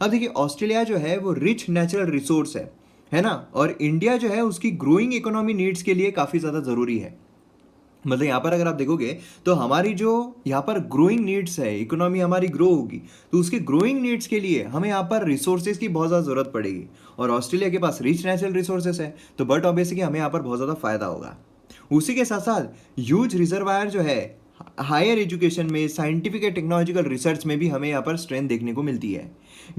अब देखिए ऑस्ट्रेलिया जो है वो रिच नेचुरल रिसोर्स है ना, और इंडिया जो है उसकी ग्रोइंग इकोनॉमी नीड्स के लिए काफ़ी ज़्यादा ज़रूरी है। मतलब यहाँ पर अगर आप देखोगे तो हमारी जो यहाँ पर ग्रोइंग नीड्स है, इकोनॉमी हमारी ग्रो होगी, तो उसकी ग्रोइंग नीड्स के लिए हमें यहाँ पर रिसोर्सेज की बहुत ज़्यादा ज़रूरत पड़ेगी। और ऑस्ट्रेलिया के पास रिच नेचुरल रिसोर्सेज है, तो बट ऑब्वियसली हमें यहाँ पर बहुत ज़्यादा फायदा होगा। उसी के साथ साथ ह्यूज रिजर्वायर जो है हायर एजुकेशन में, साइंटिफिक एंड टेक्नोलॉजिकल रिसर्च में भी हमें यहाँ पर स्ट्रेंथ देखने को मिलती है।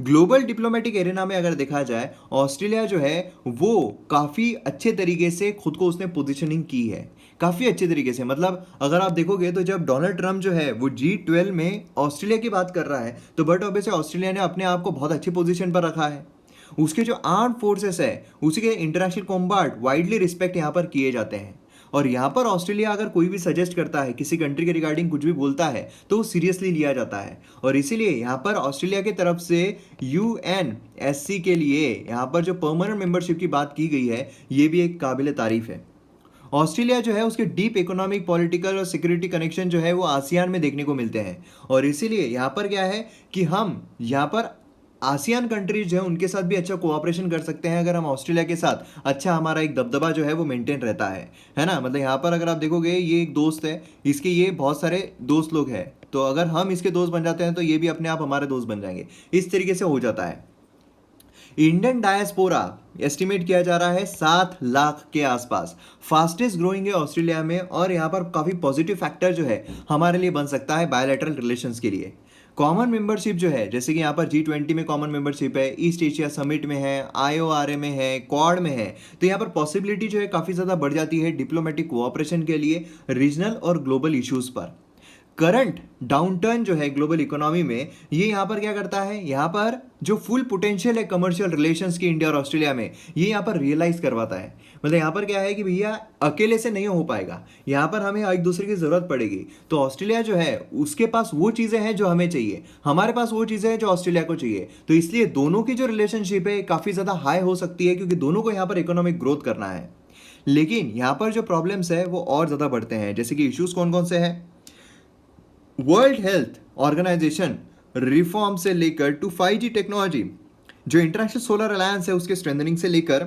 ग्लोबल डिप्लोमेटिक एरिना में अगर देखा जाए, ऑस्ट्रेलिया जो है वो काफ़ी अच्छे तरीके से खुद को उसने पोजीशनिंग की है, काफ़ी अच्छे तरीके से। मतलब अगर आप देखोगे तो जब डोनाल्ड ट्रंप जो है वो G12 में ऑस्ट्रेलिया की बात कर रहा है, तो बट ऑब्वियसली ऑस्ट्रेलिया ने अपने आप को बहुत अच्छी पोजीशन पर रखा है। उसके जो आर्म फोर्सेस है, उसी के इंटरनेशनल कॉम्बैट वाइडली रिस्पेक्ट यहाँ पर किए जाते हैं। और यहाँ पर ऑस्ट्रेलिया अगर कोई भी सजेस्ट करता है, किसी कंट्री के रिगार्डिंग कुछ भी बोलता है, तो वो सीरियसली लिया जाता है। और इसीलिए यहाँ पर ऑस्ट्रेलिया की तरफ से UNSC के लिए यहाँ पर जो परमानेंट मेंबरशिप की बात की गई है, ये भी एक काबिल तारीफ है। ऑस्ट्रेलिया जो है उसके डीप इकोनॉमिक, पॉलिटिकल और सिक्योरिटी कनेक्शन जो है वो आसियान में देखने को मिलते हैं। और इसीलिए यहाँ पर क्या है कि हम यहाँ पर आसियान कंट्रीज जो है उनके साथ भी अच्छा कोऑपरेशन कर सकते हैं, अगर हम ऑस्ट्रेलिया के साथ अच्छा हमारा एक दबदबा जो है वो मेंटेन रहता है ना। मतलब यहाँ पर अगर आप देखोगे, ये एक दोस्त है, इसके ये बहुत सारे दोस्त लोग हैं, तो अगर हम इसके दोस्त बन जाते हैं तो ये भी अपने आप हमारे दोस्त बन जाएंगे। इस तरीके से हो जाता है। इंडियन डायस्पोरा एस्टिमेट किया जा रहा है 7 लाख के आसपास। फास्टेस्ट ग्रोइंग है ऑस्ट्रेलिया में, और यहाँ पर काफ़ी पॉजिटिव फैक्टर जो है हमारे लिए बन सकता है बायलैटरल रिलेशंस के लिए। कॉमन मेंबरशिप जो है, जैसे कि यहाँ पर G20 में कॉमन मेंबरशिप है, ईस्ट एशिया समिट में है, IORA में है, क्वाड में है, तो यहाँ पर पॉसिबिलिटी जो है काफ़ी ज़्यादा बढ़ जाती है डिप्लोमेटिक कोऑपरेशन के लिए, रीजनल और ग्लोबल इश्यूज़ पर। करंट डाउनटर्न जो है ग्लोबल इकोनॉमी में, ये यहाँ पर क्या करता है, यहाँ पर जो फुल पोटेंशियल है कमर्शियल रिलेशंस की इंडिया और ऑस्ट्रेलिया में, ये यहाँ पर रियलाइज करवाता है। मतलब यहाँ पर क्या है कि भैया अकेले से नहीं हो पाएगा, यहाँ पर हमें एक दूसरे की ज़रूरत पड़ेगी। तो ऑस्ट्रेलिया जो है उसके पास वो चीज़ें हैं जो हमें चाहिए, हमारे पास वो चीज़ें हैं जो ऑस्ट्रेलिया को चाहिए। तो इसलिए दोनों की जो रिलेशनशिप है काफ़ी ज़्यादा हाई हो सकती है, क्योंकि दोनों को यहाँ पर इकोनॉमिक ग्रोथ करना है। लेकिन यहाँ पर जो प्रॉब्लम्स है वो और ज़्यादा बढ़ते हैं। जैसे कि इश्यूज़ कौन कौन से हैं, वर्ल्ड हेल्थ ऑर्गेनाइजेशन रिफॉर्म से लेकर टू 5G टेक्नोलॉजी, जो इंटरनेशनल सोलर अलायंस है उसके स्ट्रेंथनिंग से लेकर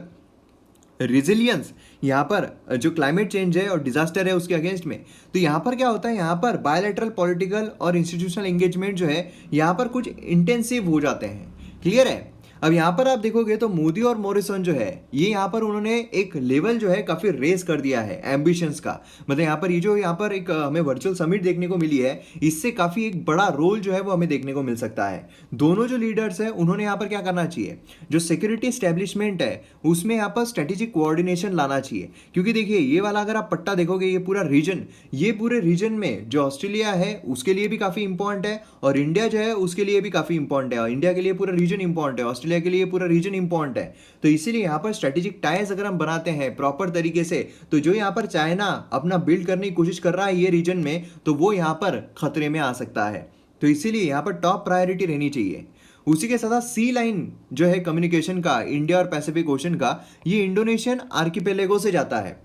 रिजिलियंस, यहाँ पर जो क्लाइमेट चेंज है और डिजास्टर है उसके अगेंस्ट में। तो यहाँ पर क्या होता है, यहाँ पर बायलैटरल पॉलिटिकल और इंस्टीट्यूशनल एंगेजमेंट जो है यहाँ पर कुछ इंटेंसिव हो जाते हैं। क्लियर है? अब यहाँ पर आप देखोगे तो मोदी और मॉरिसन जो है ये यहाँ पर उन्होंने एक लेवल जो है काफी रेस कर दिया है एम्बिशंस का। मतलब यहाँ पर ये जो यहाँ पर एक हमें वर्चुअल समिट देखने को मिली है, इससे काफी एक बड़ा रोल जो है वो हमें देखने को मिल सकता है। दोनों जो लीडर्स है उन्होंने यहाँ पर क्या करना चाहिए, जो सिक्योरिटी एस्टेब्लिशमेंट है उसमें यहाँ पर स्ट्रेटेजिक कोऑर्डिनेशन लाना चाहिए। क्योंकि देखिए ये वाला अगर आप पट्टा देखोगे, ये पूरा रीजन, ये पूरे रीजन में जो ऑस्ट्रेलिया है उसके लिए भी काफी इंपॉर्टेंट है और इंडिया जो है उसके लिए भी काफी इंपॉर्टेंट है। और इंडिया के लिए पूरा रीजन इंपॉर्टेंट है, ऑस्ट्रेलिया के लिए पूरा रीजन इंपॉर्टेंट है। तो इसीलिए यहाँ पर स्ट्रेटेजिक टाइज अगर हम बनाते हैं प्रॉपर तरीके से, तो जो यहाँ पर चाइना अपना बिल्ड करने की कोशिश कर रहा है ये रीजन में, तो वो यहाँ पर खतरे में आ सकता है। तो इसीलिए यहाँ पर टॉप प्रायोरिटी रहनी चाहिए। उसी के साथ साथ सी लाइन जो है कम्युनिकेशन का इंडिया और पैसिफिक ओशन का, ये इंडोनेशियन आर्किपेलेगो से जाता है।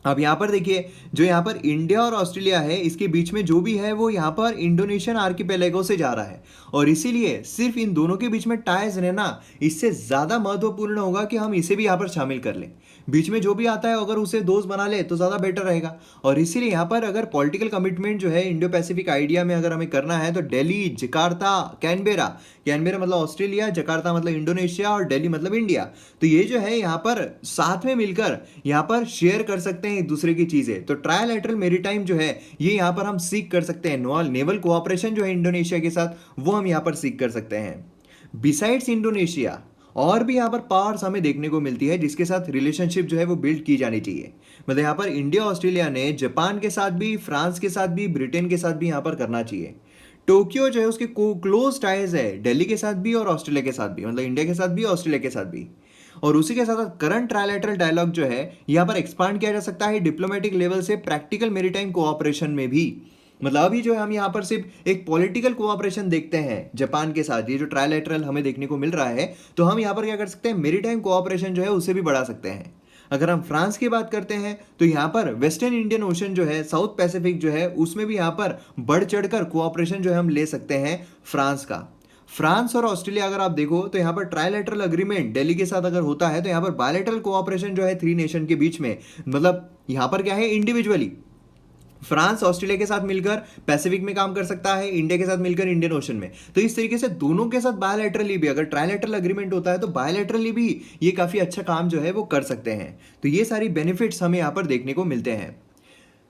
अब यहाँ पर देखिए जो यहाँ पर इंडिया और ऑस्ट्रेलिया है इसके बीच में जो भी है वो यहाँ पर इंडोनेशियन आर्किपेलेगो से जा रहा है। और इसीलिए सिर्फ इन दोनों के बीच में टाइज रहना इससे ज़्यादा महत्वपूर्ण होगा कि हम इसे भी यहाँ पर शामिल कर लें। बीच में जो भी आता है अगर उसे दोस्त बना ले तो ज़्यादा बेटर रहेगा। और इसीलिए यहाँ पर अगर पॉलिटिकल कमिटमेंट जो है इंडो पैसिफिक आइडिया में अगर हमें करना है तो दिल्ली, जकार्ता, कैनबेरा, कैनबेरा मतलब ऑस्ट्रेलिया, जकार्ता मतलब इंडोनेशिया और दिल्ली मतलब इंडिया, तो ये जो है यहाँ पर साथ में मिलकर यहाँ पर शेयर कर सकते हैं एक दूसरे की चीज़ें। तो ट्रायलैटरल मेरीटाइम जो है ये यहाँ पर हम सीख कर सकते हैं। नेवल कोऑपरेशन जो है इंडोनेशिया के साथ वो हम यहाँ पर सीख कर सकते हैं। बिसाइड्स इंडोनेशिया और भी यहाँ पर पावर्स हमें देखने को मिलती है जिसके साथ रिलेशनशिप जो है वो बिल्ड की जानी चाहिए। मतलब यहाँ पर इंडिया ऑस्ट्रेलिया ने जापान के साथ भी, फ्रांस के साथ भी, ब्रिटेन के साथ भी यहाँ पर करना चाहिए। टोक्यो जो है उसके क्लोज टाइज है दिल्ली के साथ भी और ऑस्ट्रेलिया के साथ भी, मतलब इंडिया के साथ भी ऑस्ट्रेलिया के साथ भी। और उसी के साथ करंट ट्रायलैटरल डायलॉग जो है यहाँ पर एक्सपांड किया जा सकता है डिप्लोमेटिक लेवल से प्रैक्टिकल मेरीटाइम कोऑपरेशन में भी। मतलब अभी जो है हम यहाँ पर सिर्फ एक पॉलिटिकल कोऑपरेशन देखते हैं जापान के साथ, ये जो ट्रायलैटरल हमें देखने को मिल रहा है, तो हम यहाँ पर क्या कर सकते हैं, मेरीटाइम कोऑपरेशन जो है उसे भी बढ़ा सकते हैं। अगर हम फ्रांस की बात करते हैं तो यहाँ पर वेस्टर्न इंडियन ओशन जो है, साउथ पैसिफिक जो है, उसमें भी यहाँ पर बढ़ चढ़कर कोऑपरेशन जो है हम ले सकते हैं फ्रांस का। फ्रांस और ऑस्ट्रेलिया अगर आप देखो तो यहाँ पर ट्रायलैटरल अग्रीमेंट दिल्ली के साथ अगर होता है तो यहाँ पर बायलैटरल कोऑपरेशन जो है थ्री नेशन के बीच में, मतलब यहाँ पर क्या है, इंडिविजुअली फ्रांस ऑस्ट्रेलिया के साथ मिलकर पैसिफिक में काम कर सकता है, इंडिया के साथ मिलकर इंडियन ओशन में। तो इस तरीके से दोनों के साथ बायलैटरली भी, अगर ट्रायलैटरल अग्रीमेंट होता है तो बायलैटरली भी ये काफ़ी अच्छा काम जो है वो कर सकते हैं। तो ये सारी बेनिफिट्स हमें यहाँ पर देखने को मिलते हैं।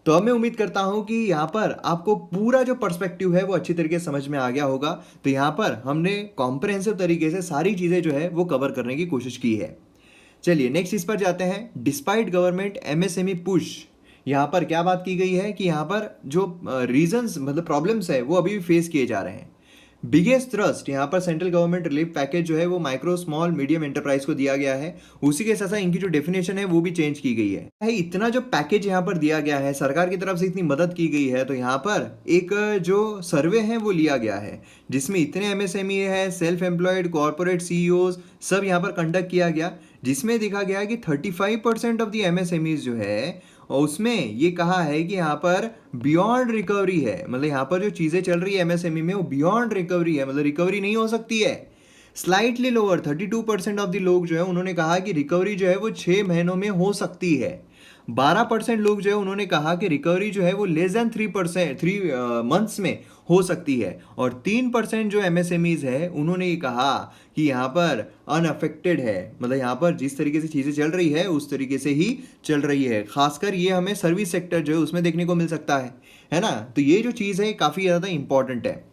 तो अब मैं उम्मीद करता हूं कि यहाँ पर आपको पूरा जो पर्सपेक्टिव है वो अच्छी तरीके से समझ में आ गया होगा। तो यहाँ पर हमने कॉम्प्रहेंसिव तरीके से सारी चीज़ें जो है वो कवर करने की कोशिश की है। चलिए नेक्स्ट इस पर जाते हैं। डिस्पाइट गवर्नमेंट एमएसएमई पुश, यहाँ पर क्या बात की गई है कि यहाँ पर जो रीजंस मतलब प्रॉब्लम्स है वो अभी भी फेस किए जा रहे हैं। बिगेस्ट थ्रस्ट यहाँ पर सेंट्रल गवर्नमेंट रिलीफ पैकेज जो है वो माइक्रो स्मॉल मीडियम एंटरप्राइज को दिया गया है। उसी के साथ साथ इनकी जो डेफिनेशन है वो भी चेंज की गई है। इतना जो पैकेज यहाँ पर दिया गया है, सरकार की तरफ से इतनी मदद की गई है, तो यहाँ पर एक जो सर्वे है वो लिया गया है जिसमें इतने एमएसएमई है, सेल्फ एम्प्लॉयड, कॉर्पोरेट सीईओज सब यहाँ पर कंडक्ट किया गया, जिसमें देखा गया कि 35% ऑफ द एमएसएमईज जो है और उसमें ये कहा है कि यहाँ पर बियॉन्ड रिकवरी है। मतलब यहाँ पर जो चीज़ें चल रही है एमएसएमई में वो बियॉन्ड रिकवरी है, मतलब रिकवरी नहीं हो सकती है। स्लाइटली लोअर 32% ऑफ द लोग जो है उन्होंने कहा कि रिकवरी जो है वो 6 महीनों में हो सकती है। 12% लोग जो है उन्होंने कहा कि रिकवरी जो है वो लेस देन 3 मंथ्स में हो सकती है। और 3% जो एमएसएमईज है उन्होंने ये कहा कि यहाँ पर अनअफेक्टेड है, मतलब यहाँ पर जिस तरीके से चीज़ें चल रही है उस तरीके से ही चल रही है। खासकर ये हमें सर्विस सेक्टर जो है उसमें देखने को मिल सकता है ना। तो ये जो चीज़ है काफ़ी ज़्यादा इंपॉर्टेंट है।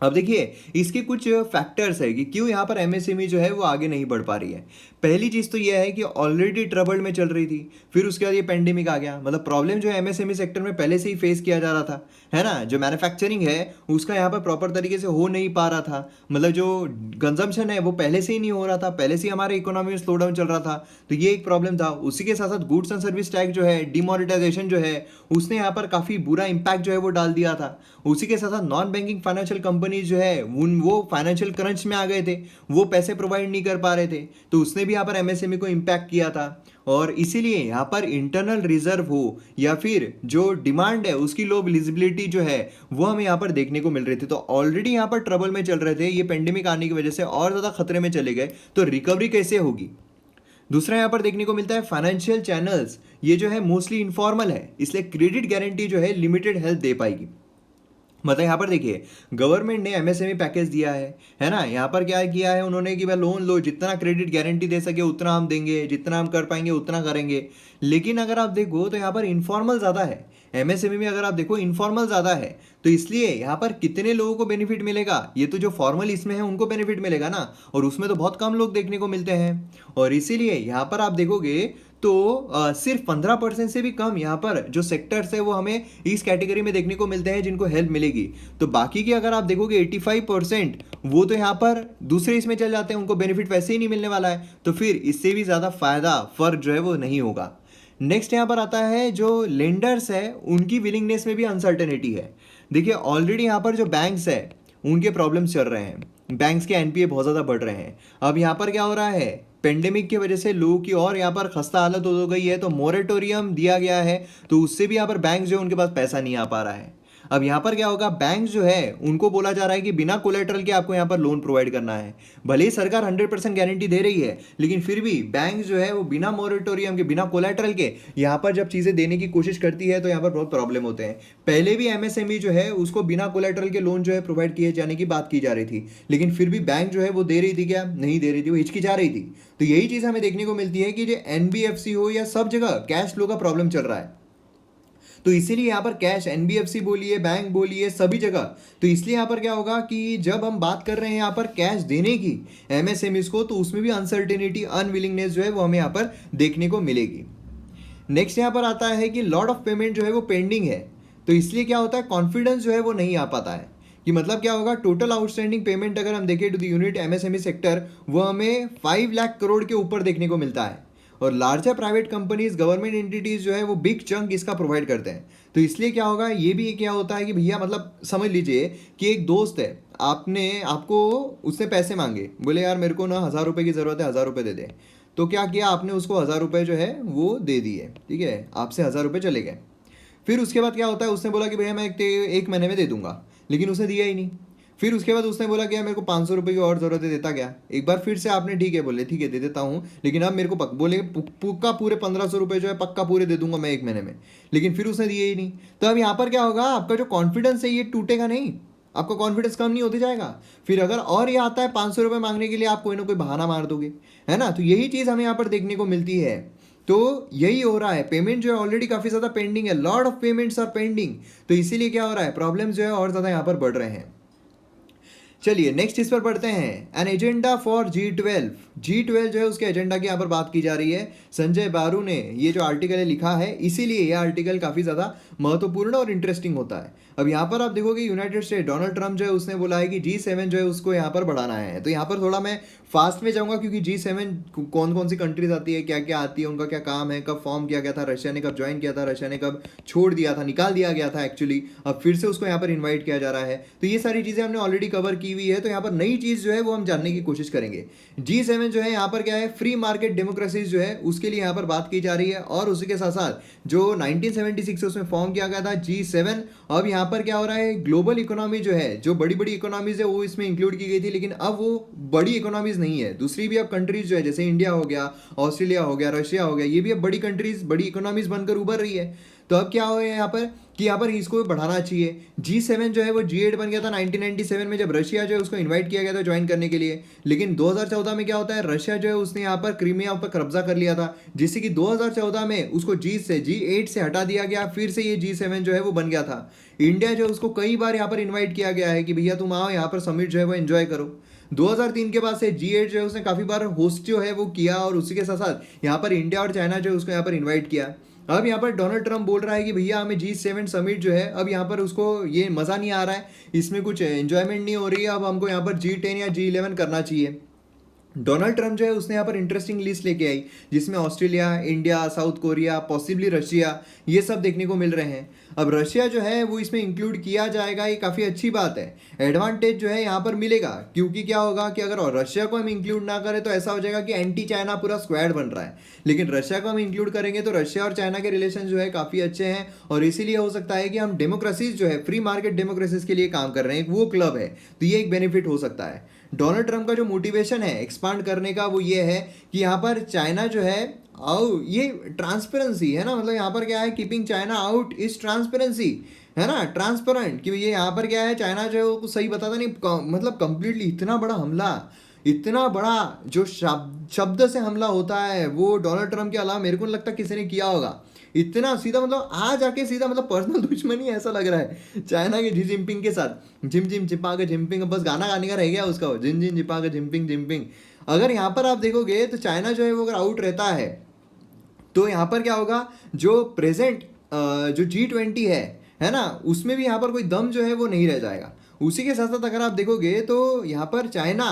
अब देखिए इसके कुछ फैक्टर्स है कि क्यों यहाँ पर एमएसएमई जो है वो आगे नहीं बढ़ पा रही है। पहली चीज़ तो ये है कि ऑलरेडी ट्रबल्ड में चल रही थी, फिर उसके बाद ये पेंडेमिक आ गया। मतलब प्रॉब्लम जो है एमएसएमई सेक्टर में पहले से ही फेस किया जा रहा था, है ना। जो मैन्युफैक्चरिंग है उसका यहाँ पर प्रॉपर तरीके से हो नहीं पा रहा था, मतलब जो कंजम्पशन है वो पहले से ही नहीं हो रहा था, पहले से ही हमारे इकोनॉमी में स्लो डाउन चल रहा था, तो ये एक प्रॉब्लम था। उसी के साथ साथ गुड्स एंड सर्विस टैक्स जो है, डिमोनेटाइजेशन जो है, उसने यहाँ पर काफ़ी बुरा इंपैक्ट जो है वो डाल दिया था। उसी के साथ साथ नॉन बैंकिंग फाइनेंशियल कंपनीज जो है वो फाइनेंशियल क्रंच में आ गए थे, वो पैसे प्रोवाइड नहीं कर पा रहे थे, तो उसने भी यहाँ पर एमएसएमई को इम्पैक्ट किया था। और इसीलिए यहाँ पर इंटरनल रिजर्व हो या फिर जो डिमांड है उसकी लो विजिबिलिटी जो है वो हमें यहाँ पर देखने को मिल रही थी। तो ऑलरेडी यहाँ पर ट्रबल में चल रहे थे, ये पेंडेमिक आने की वजह से और ज़्यादा खतरे में चले गए, तो रिकवरी कैसे होगी। दूसरा यहाँ पर देखने को मिलता है फाइनेंशियल चैनल्स, ये जो है मोस्टली इनफॉर्मल है, इसलिए क्रेडिट गारंटी जो है लिमिटेड हेल्प दे पाएगी। मतलब यहाँ पर देखिए, गवर्नमेंट ने एमएसएमई पैकेज दिया है ना। यहाँ पर क्या किया है उन्होंने कि भाई लोन लो, जितना क्रेडिट गारंटी दे सके उतना हम देंगे, जितना हम कर पाएंगे उतना करेंगे। लेकिन अगर आप देखो तो यहाँ पर इनफॉर्मल ज़्यादा है। एमएसएमई में अगर आप देखो इनफॉर्मल ज़्यादा है, तो इसलिए यहाँ पर कितने लोगों को बेनिफिट मिलेगा, ये तो जो फॉर्मल इसमें है उनको बेनिफिट मिलेगा ना, और उसमें तो बहुत कम लोग देखने को मिलते हैं। और इसीलिए यहाँ पर आप देखोगे तो सिर्फ 15% से भी कम यहाँ पर जो सेक्टर्स है वो हमें इस कैटेगरी में देखने को मिलते हैं जिनको हेल्प मिलेगी। तो बाकी की अगर आप देखोगे 85% वो तो यहाँ पर दूसरे इसमें चल जाते हैं, उनको बेनिफिट वैसे ही नहीं मिलने वाला है, तो फिर इससे भी ज़्यादा फायदा फर्क जो है वो नहीं होगा। नेक्स्ट यहाँ पर आता है जो लेंडर्स है उनकी विलिंगनेस में भी अनसर्टेनिटी है। देखिए ऑलरेडी यहाँ पर जो बैंक्स है उनके प्रॉब्लम्स चल रहे हैं, बैंक्स के एनपीए बहुत ज़्यादा बढ़ रहे हैं। अब यहाँ पर क्या हो रहा है, पेंडेमिक की वजह से लोगों की और यहाँ पर खस्ता हालत हो गई है, तो मोरेटोरियम दिया गया है, तो उससे भी यहाँ पर बैंक जो है उनके पास पैसा नहीं आ पा रहा है। अब यहाँ पर क्या होगा, बैंक जो है उनको बोला जा रहा है कि बिना कोलेटरल के आपको यहाँ पर लोन प्रोवाइड करना है। भले ही सरकार 100% गारंटी दे रही है, लेकिन फिर भी बैंक जो है वो बिना मोरेटोरियम के, बिना कोलेटरल के यहाँ पर जब चीज़ें देने की कोशिश करती है तो यहाँ पर बहुत प्रॉब्लम होते हैं। पहले भी एमएसएमई जो है उसको बिना कोलेटरल के लोन जो है प्रोवाइड किए जाने की बात की जा रही थी, लेकिन फिर भी बैंक जो है वो दे रही थी क्या, नहीं दे रही थी, वो हिचकिचा रही थी। तो यही चीज़ हमें देखने को मिलती है कि जो एनबीएफसी हो या सब जगह कैश फ्लो का प्रॉब्लम चल रहा है। तो इसीलिए यहाँ पर कैश, एनबीएफसी बोलिए, बैंक बोलिए, सभी जगह, तो इसलिए यहाँ पर क्या होगा कि जब हम बात कर रहे हैं यहाँ पर कैश देने की एमएसएमईज को, तो उसमें भी अनसर्टेनिटी, अनविलिंगनेस जो है वो हमें यहाँ पर देखने को मिलेगी। नेक्स्ट यहाँ पर आता है कि लॉट ऑफ पेमेंट जो है वो पेंडिंग है, तो इसलिए क्या होता है, कॉन्फिडेंस जो है वो नहीं आ पाता है। कि मतलब क्या होगा, टोटल आउटस्टैंडिंग पेमेंट अगर हम देखें to the unit MSME sector, वो हमें 5 लाख करोड़ के ऊपर देखने को मिलता है। और larger private companies, government entities जो है वो बिग चंक इसका प्रोवाइड करते हैं। तो इसलिए क्या होगा, ये भी क्या होता है कि भैया मतलब समझ लीजिए कि एक दोस्त है, आपको उसने पैसे मांगे, बोले यार मेरे को ना 1000 रुपये की ज़रूरत है, 1000 रुपये दे दे। तो क्या किया आपने, उसको 1000 रुपये जो है वो दे दिए, ठीक है, आपसे 1000 रुपये चले गए। फिर उसके बाद क्या होता है, उसने बोला कि भैया मैं एक महीने में दे दूंगा, लेकिन उसने दिया ही नहीं। फिर उसके बाद उसने बोला कि यार मेरे को 500 रुपये की और ज़रूरत है, देता क्या। एक बार फिर से आपने ठीक है बोले, ठीक है दे देता हूँ, लेकिन अब मेरे को बोले पक्का पूरे 1500 रुपये जो है पक्का पूरे दे दूंगा मैं एक महीने में, लेकिन फिर उसने दिए ही नहीं। तो अब यहाँ पर क्या होगा, आपका जो कॉन्फिडेंस है ये टूटेगा नहीं, आपका कॉन्फिडेंस कम नहीं होते जाएगा। फिर अगर और ये आता है 500 रुपये मांगने के लिए, आप कोई ना कोई बहाना मार दोगे, है ना। तो यही चीज़ हमें यहाँ पर देखने को मिलती है। तो यही हो रहा है, पेमेंट जो है ऑलरेडी काफ़ी ज़्यादा पेंडिंग है, lot of payments are pending. तो इसीलिए क्या हो रहा है, प्रॉब्लम्स जो है और ज़्यादा यहाँ पर बढ़ रहे हैं। चलिए नेक्स्ट इस पर पढ़ते हैं, an agenda for G12। G12 जो है उसके एजेंडा की यहाँ पर बात की जा रही है। संजय बारू ने ये जो आर्टिकल है लिखा है, इसीलिए ये आर्टिकल काफ़ी ज़्यादा महत्वपूर्ण और इंटरेस्टिंग होता है। अब यहाँ पर आप देखोगे यूनाइटेड स्टेट, डोनाल्ड ट्रम्प जो है उसने बोला है कि G7 जो है उसको यहाँ पर बढ़ाना है। तो यहाँ पर थोड़ा मैं फास्ट में जाऊँगा, क्योंकि G7 कौन कौन सी कंट्रीज आती है, क्या क्या आती है, उनका क्या काम है, कब फॉर्म किया गया था, रशिया ने कब ज्वाइन किया था, रशिया ने कब छोड़ दिया था, निकाल दिया गया था एक्चुअली, अब फिर से उसको यहाँ पर इन्वाइट किया जा रहा है। तो ये सारी चीज़ें हमने ऑलरेडी कवर की हुई है। तो यहाँ पर नई चीज़ जो है वो हम जानने की कोशिश करेंगे। G7 जो है यहाँ पर क्या है, फ्री मार्केट डेमोक्रेसीज जो है उसके लिए यहाँ पर बात की जा रही है। और उसी के साथ साथ जो 1976 उसमें फॉर्म किया गया था G7, अब यहाँ पर क्या हो रहा है, ग्लोबल इकोनॉमी जो है, जो बड़ी बड़ी इकोनॉमीज है वो इसमें इंक्लूड की गई थी, लेकिन अब वो बड़ी इकोनॉमीज नहीं है। दूसरी भी अब कंट्रीज जो है, जैसे इंडिया हो गया, ऑस्ट्रेलिया हो गया, रशिया हो गया, ये भी अब बड़ी कंट्रीज, बड़ी इकोनॉमीज बनकर उभर रही है। तो अब क्या हो गया यहाँ पर कि यहाँ पर इसको बढ़ाना चाहिए। G7 जो है वो G8 बन गया था 1997 में, जब रशिया जो है उसको इनवाइट किया गया था ज्वाइन करने के लिए। लेकिन 2014 में क्या होता है, रशिया जो है उसने यहाँ पर क्रीमिया पर कब्जा कर लिया था, जिससे कि 2014 में उसको G8 से हटा दिया गया, फिर से ये G7 जो है वो बन गया था। इंडिया जो है उसको कई बार यहाँ पर इन्वाइट किया गया है कि भैया तुम आओ यहाँ पर समिट जो है वो एंजॉय करो। 2003 के बाद से G8 जो है उसने काफ़ी बार होस्ट जो है वो किया, और उसी के साथ साथ यहाँ पर इंडिया और चाइना जो है उसको यहाँ पर इन्वाइट किया। अब यहाँ पर डोनाल्ड ट्रम्प बोल रहा है कि भैया हमें G7 समिट जो है, अब यहाँ पर उसको ये मज़ा नहीं आ रहा है, इसमें कुछ एंजॉयमेंट नहीं हो रही है, अब हमको यहाँ पर G10 या G11 करना चाहिए। डोनाल्ड ट्रम्प जो है उसने यहाँ पर इंटरेस्टिंग लिस्ट लेके आई, जिसमें Australia, India, south Korea, possibly Russia, ये सब देखने को मिल रहे हैं। अब रशिया जो है वो इसमें इंक्लूड किया जाएगा, ये काफ़ी अच्छी बात है, एडवांटेज जो है यहाँ पर मिलेगा। क्योंकि क्या होगा कि अगर रशिया को हम इंक्लूड ना करें तो ऐसा हो जाएगा कि एंटी चाइना पूरा स्क्वाड बन रहा है, लेकिन रशिया को हम इंक्लूड करेंगे तो रशिया और चाइना के रिलेशन जो है काफ़ी अच्छे हैं, और इसीलिए हो सकता है कि हम डेमोक्रेसीज जो है, फ्री मार्केट डेमोक्रेसीज के लिए काम कर रहे हैं, वो क्लब है, तो ये एक बेनिफिट हो सकता है। डोनाल्ड ट्रम्प का जो मोटिवेशन है एक्सपांड करने का, वो ये है कि यहाँ पर चाइना जो है, और ये ट्रांसपेरेंसी है ना, मतलब यहाँ पर क्या है, keeping China out is transparency. है ना, ट्रांसपेरेंट कि ये यहाँ पर क्या है, चाइना जो है वो कुछ सही बताता नहीं, मतलब कंप्लीटली इतना बड़ा हमला, इतना बड़ा जो शब्द से हमला होता है वो डोनाल्ड ट्रम्प के अलावा मेरे को नहीं लगता किसी ने किया होगा। इतना सीधा, मतलब आ जाके सीधा, मतलब पर्सनल दुश्मनी ऐसा लग रहा है चाइना के जी जिनपिंग के साथ। जिम जिम चिपा के जिनपिंग, बस गाना गाने का रह गया उसका, जिन जिन चिपा के जिनपिंग जिनपिंग। अगर यहाँ पर आप देखोगे तो चाइना जो है वो अगर आउट रहता है तो यहाँ पर क्या होगा, जो प्रेजेंट जो G20 है ना, उसमें भी यहाँ पर कोई दम जो है वो नहीं रह जाएगा। उसी के साथ साथ अगर आप देखोगे तो यहाँ पर चाइना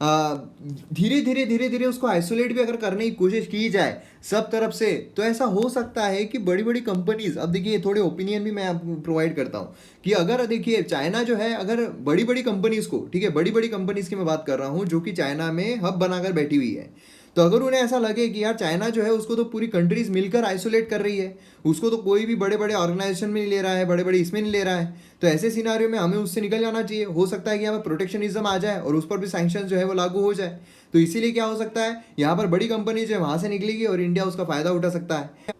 धीरे धीरे धीरे धीरे उसको आइसोलेट भी अगर करने की कोशिश की जाए सब तरफ से, तो ऐसा हो सकता है कि बड़ी बड़ी कंपनीज, अब देखिए थोड़े ओपिनियन भी मैं आपको प्रोवाइड करता हूँ कि अगर देखिए चाइना जो है, अगर बड़ी बड़ी कंपनीज को, ठीक है, बड़ी बड़ी कंपनीज की मैं बात कर रहा हूँ जो कि चाइना में हब बनाकर बैठी हुई है, तो अगर उन्हें ऐसा लगे कि यार चाइना जो है उसको तो पूरी कंट्रीज मिलकर आइसोलेट कर रही है, उसको तो कोई भी बड़े बड़े ऑर्गेनाइजेशन में नहीं ले रहा है, बड़े बड़े इसमें नहीं ले रहा है, तो ऐसे सिनारियो में हमें उससे निकल जाना चाहिए। हो सकता है कि यहाँ पर प्रोटेक्शनिज्म आ जाए और उस पर भी सैंक्शन जो है वो लागू हो जाए। तो इसीलिए क्या हो सकता है, यहाँ पर बड़ी कंपनी जो है वहाँ से निकलेगी और इंडिया उसका फायदा उठा सकता है।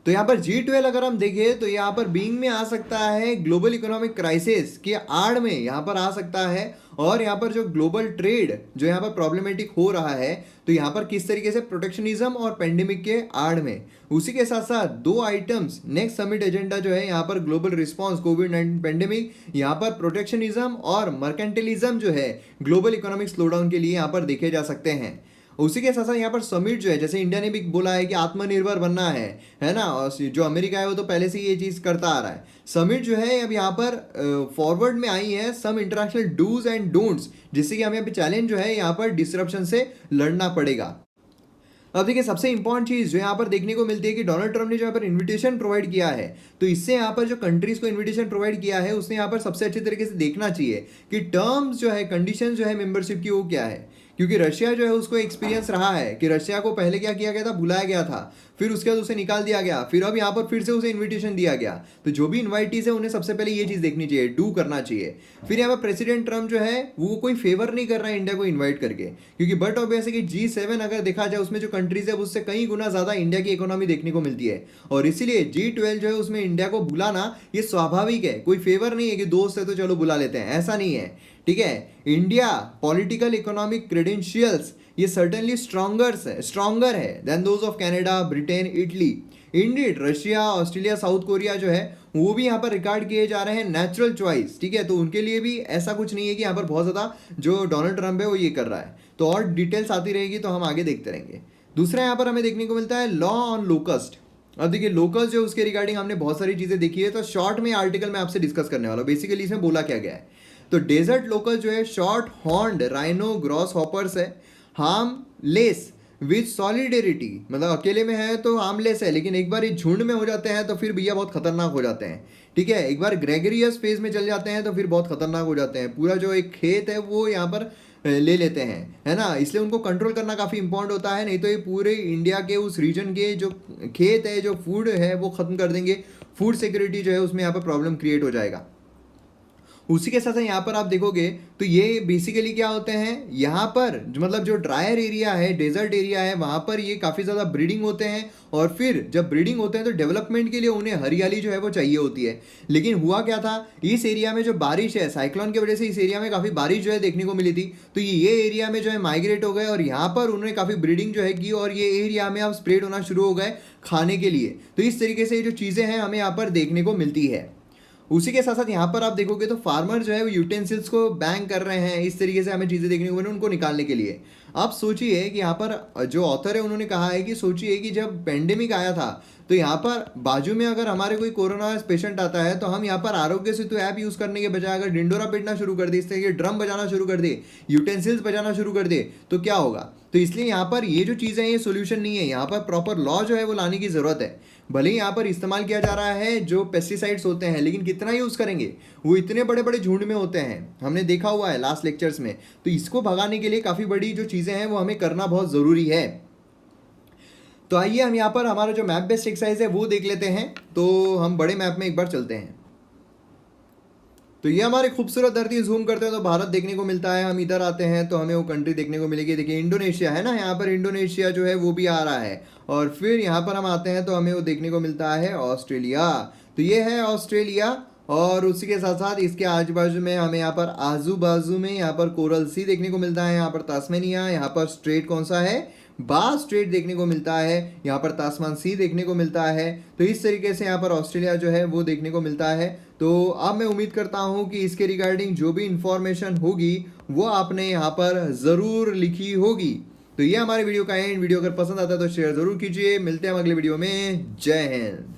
तो यहाँ पर G12 अगर हम देखें तो यहाँ पर बीइंग में आ सकता है, ग्लोबल इकोनॉमिक क्राइसिस की आड़ में यहाँ पर आ सकता है, और यहाँ पर जो ग्लोबल ट्रेड जो यहाँ पर प्रॉब्लमेटिक हो रहा है, तो यहाँ पर किस तरीके से प्रोटेक्शनिज्म और पेंडेमिक के आड़ में। उसी के साथ साथ दो आइटम्स नेक्स्ट समिट एजेंडा जो है यहाँ पर ग्लोबल रिस्पॉन्स कोविड-19 पेंडेमिक, यहाँ पर प्रोटेक्शनिज्म और मर्केंटिलिज्म जो है ग्लोबल इकोनॉमिक स्लोडाउन के लिए यहाँ पर देखे जा सकते हैं। उसी के साथ साथ यहाँ पर समिट जो है, जैसे इंडिया ने भी बोला है कि आत्मनिर्भर बनना है ना, और जो अमेरिका है वो तो पहले से ही ये चीज़ करता आ रहा है। समिट जो है अब यहाँ पर फॉरवर्ड में आई है some international dos and don'ts, जिससे कि हमें अभी चैलेंज जो है यहाँ पर डिसरप्शन से लड़ना पड़ेगा। अब देखिए सबसे इंपॉर्टेंट चीज़ जो यहाँ पर देखने को मिलती है कि डोनाल्ड ट्रम्प ने जो यहाँ पर इनविटेशन प्रोवाइड किया है, तो इससे यहाँ पर जो कंट्रीज को इनविटेशन प्रोवाइड किया है उसने यहाँ पर सबसे अच्छे तरीके से देखना चाहिए कि टर्म्स जो है, कंडीशन जो है मेंबरशिप की वो क्या है। क्योंकि रशिया जो है उसको एक्सपीरियंस रहा है कि रशिया को पहले क्या किया गया था, बुलाया गया था, फिर उसके बाद उसे निकाल दिया गया, फिर अब यहाँ पर फिर से उसे इनविटेशन दिया गया। तो जो भी इन्वाइटीज है उन्हें सबसे पहले ये चीज़ देखनी चाहिए, डू करना चाहिए। फिर यहाँ पर प्रेसिडेंट ट्रम्प जो है वो कोई फेवर नहीं कर रहा है इंडिया को इन्वाइट करके, क्योंकि बट ऑब्वियस है कि G7 अगर देखा जाए उसमें जो कंट्रीज है उससे कई गुना ज़्यादा इंडिया की इकोनॉमी देखने को मिलती है, और इसीलिए G12 जो है उसमें इंडिया को बुलाना ये स्वाभाविक है। कोई फेवर नहीं है कि दोस्त है तो चलो बुला लेते हैं, ऐसा नहीं है, ठीक है। इंडिया पॉलिटिकल इकोनॉमिक क्रेडेंशियल्स ये सर्टेनली स्ट्रॉन्गर है than those of Canada, Britain, Italy. Indeed Russia, Australia, South Korea जो है वो भी यहाँ पर रिकॉर्ड किए जा रहे हैं नेचुरल चॉइस, ठीक है। तो उनके लिए भी ऐसा कुछ नहीं है कि यहाँ पर बहुत ज़्यादा जो डोनाल्ड ट्रम्प है वो ये कर रहा है। तो और डिटेल्स आती रहेगी तो हम आगे देखते रहेंगे। दूसरा यहाँ पर हमें देखने को मिलता है लॉ ऑन लोकस्ट। अब देखिए लोकस्ट जो उसके रिगार्डिंग हमने बहुत सारी चीज़ें देखी है, तो शॉर्ट में आर्टिकल मैं आपसे डिस्कस करने वाला हूँ। बेसिकली इसमें बोला क्या गया है, तो डेजर्ट लोकल जो है short horned rhino gross hoppers है, हार्मलेस विथ सॉलिडेरिटी, मतलब अकेले में है तो हार्मलेस है, लेकिन एक बार ये झुंड में हो जाते हैं तो फिर भैया बहुत खतरनाक हो जाते हैं, ठीक है। एक बार ग्रेगरियस फेज में चल जाते हैं तो फिर बहुत खतरनाक हो जाते हैं, पूरा जो एक खेत है वो यहाँ पर ले लेते हैं, है ना। इसलिए उनको कंट्रोल करना काफ़ी इंपॉर्टेंट होता है, नहीं तो ये पूरे इंडिया के उस रीजन के जो खेत है, जो फूड है वो ख़त्म कर देंगे। फूड सिक्योरिटी जो है उसमें यहाँ पर प्रॉब्लम क्रिएट हो जाएगा। उसी के साथ यहाँ पर आप देखोगे तो ये बेसिकली क्या होते हैं, यहाँ पर मतलब जो ड्रायर एरिया है, डेजर्ट एरिया है, वहाँ पर ये काफ़ी ज़्यादा ब्रीडिंग होते हैं, और फिर जब ब्रीडिंग होते हैं तो डेवलपमेंट के लिए उन्हें हरियाली जो है वो चाहिए होती है। लेकिन हुआ क्या था, इस एरिया में जो बारिश है, साइक्लोन की वजह से इस एरिया में काफ़ी बारिश जो है देखने को मिली थी, तो ये एरिया में जो है माइग्रेट हो गए और यहाँ पर उन्होंने काफ़ी ब्रीडिंग जो है की, और ये एरिया में अब स्प्रेड होना शुरू हो गए खाने के लिए। तो इस तरीके से ये जो चीज़ें हैं हमें यहाँ पर देखने को मिलती है। उसी के साथ साथ यहाँ पर आप देखोगे तो फार्मर जो है वो यूटेंसिल्स को बैन कर रहे हैं, इस तरीके से हमें चीज़ें देखने को मिली उनको निकालने के लिए। आप सोचिए कि यहाँ पर जो ऑथर है उन्होंने कहा है कि सोचिए कि जब पेंडेमिक आया था तो यहाँ पर बाजू में अगर हमारे कोई कोरोना पेशेंट आता है तो हम यहाँ पर आरोग्य सेतु ऐप यूज़ करने के बजाय अगर डिंडोरा पीटना शुरू कर दे, इस तरीके ड्रम बजाना शुरू कर दे, यूटेंसिल्स बजाना शुरू कर दे, तो क्या होगा। तो इसलिए यहाँ पर ये जो चीज़ें हैं ये सोल्यूशन नहीं है, यहाँ पर प्रॉपर लॉ जो है वो लाने की ज़रूरत है। भले ही यहाँ पर इस्तेमाल किया जा रहा है जो पेस्टिसाइड्स होते हैं, लेकिन कितना यूज़ करेंगे, वो इतने बड़े बड़े झुंड में होते हैं, हमने देखा हुआ है लास्ट लेक्चर्स में। तो इसको भगाने के लिए काफ़ी बड़ी जो चीज़ें हैं वो हमें करना बहुत ज़रूरी है। तो आइए हम यहाँ पर हमारा जो मैप बेस्ड एक्सरसाइज है वो देख लेते हैं। तो हम बड़े मैप में एक बार चलते हैं। तो ये हमारी खूबसूरत धरती, जूम करते हैं तो भारत देखने को मिलता है। हम इधर आते हैं तो हमें वो कंट्री देखने को मिलेगी। देखिए इंडोनेशिया है ना, यहाँ पर इंडोनेशिया जो है वो भी आ रहा है, और फिर यहाँ पर हम आते हैं तो हमें वो देखने को मिलता है ऑस्ट्रेलिया। तो ये है ऑस्ट्रेलिया, और उसी के साथ साथ इसके आजू बाजू में हमें यहाँ पर आजू बाजू में यहाँ पर कोरल सी देखने को मिलता है, यहाँ पर तास्मेनिया, यहाँ पर स्ट्रेट कौन सा है, बास स्ट्रेट देखने को मिलता है, यहाँ पर तास्मान सी देखने को मिलता है। तो इस तरीके से यहाँ पर ऑस्ट्रेलिया जो है वो देखने को मिलता है। तो अब मैं उम्मीद करता हूँ कि इसके रिगार्डिंग जो भी इंफॉर्मेशन होगी वो आपने यहाँ पर ज़रूर लिखी होगी। तो ये हमारे वीडियो का एंड। वीडियो अगर पसंद आता है तो शेयर ज़रूर कीजिए। मिलते हैं हम अगले वीडियो में। जय हिंद।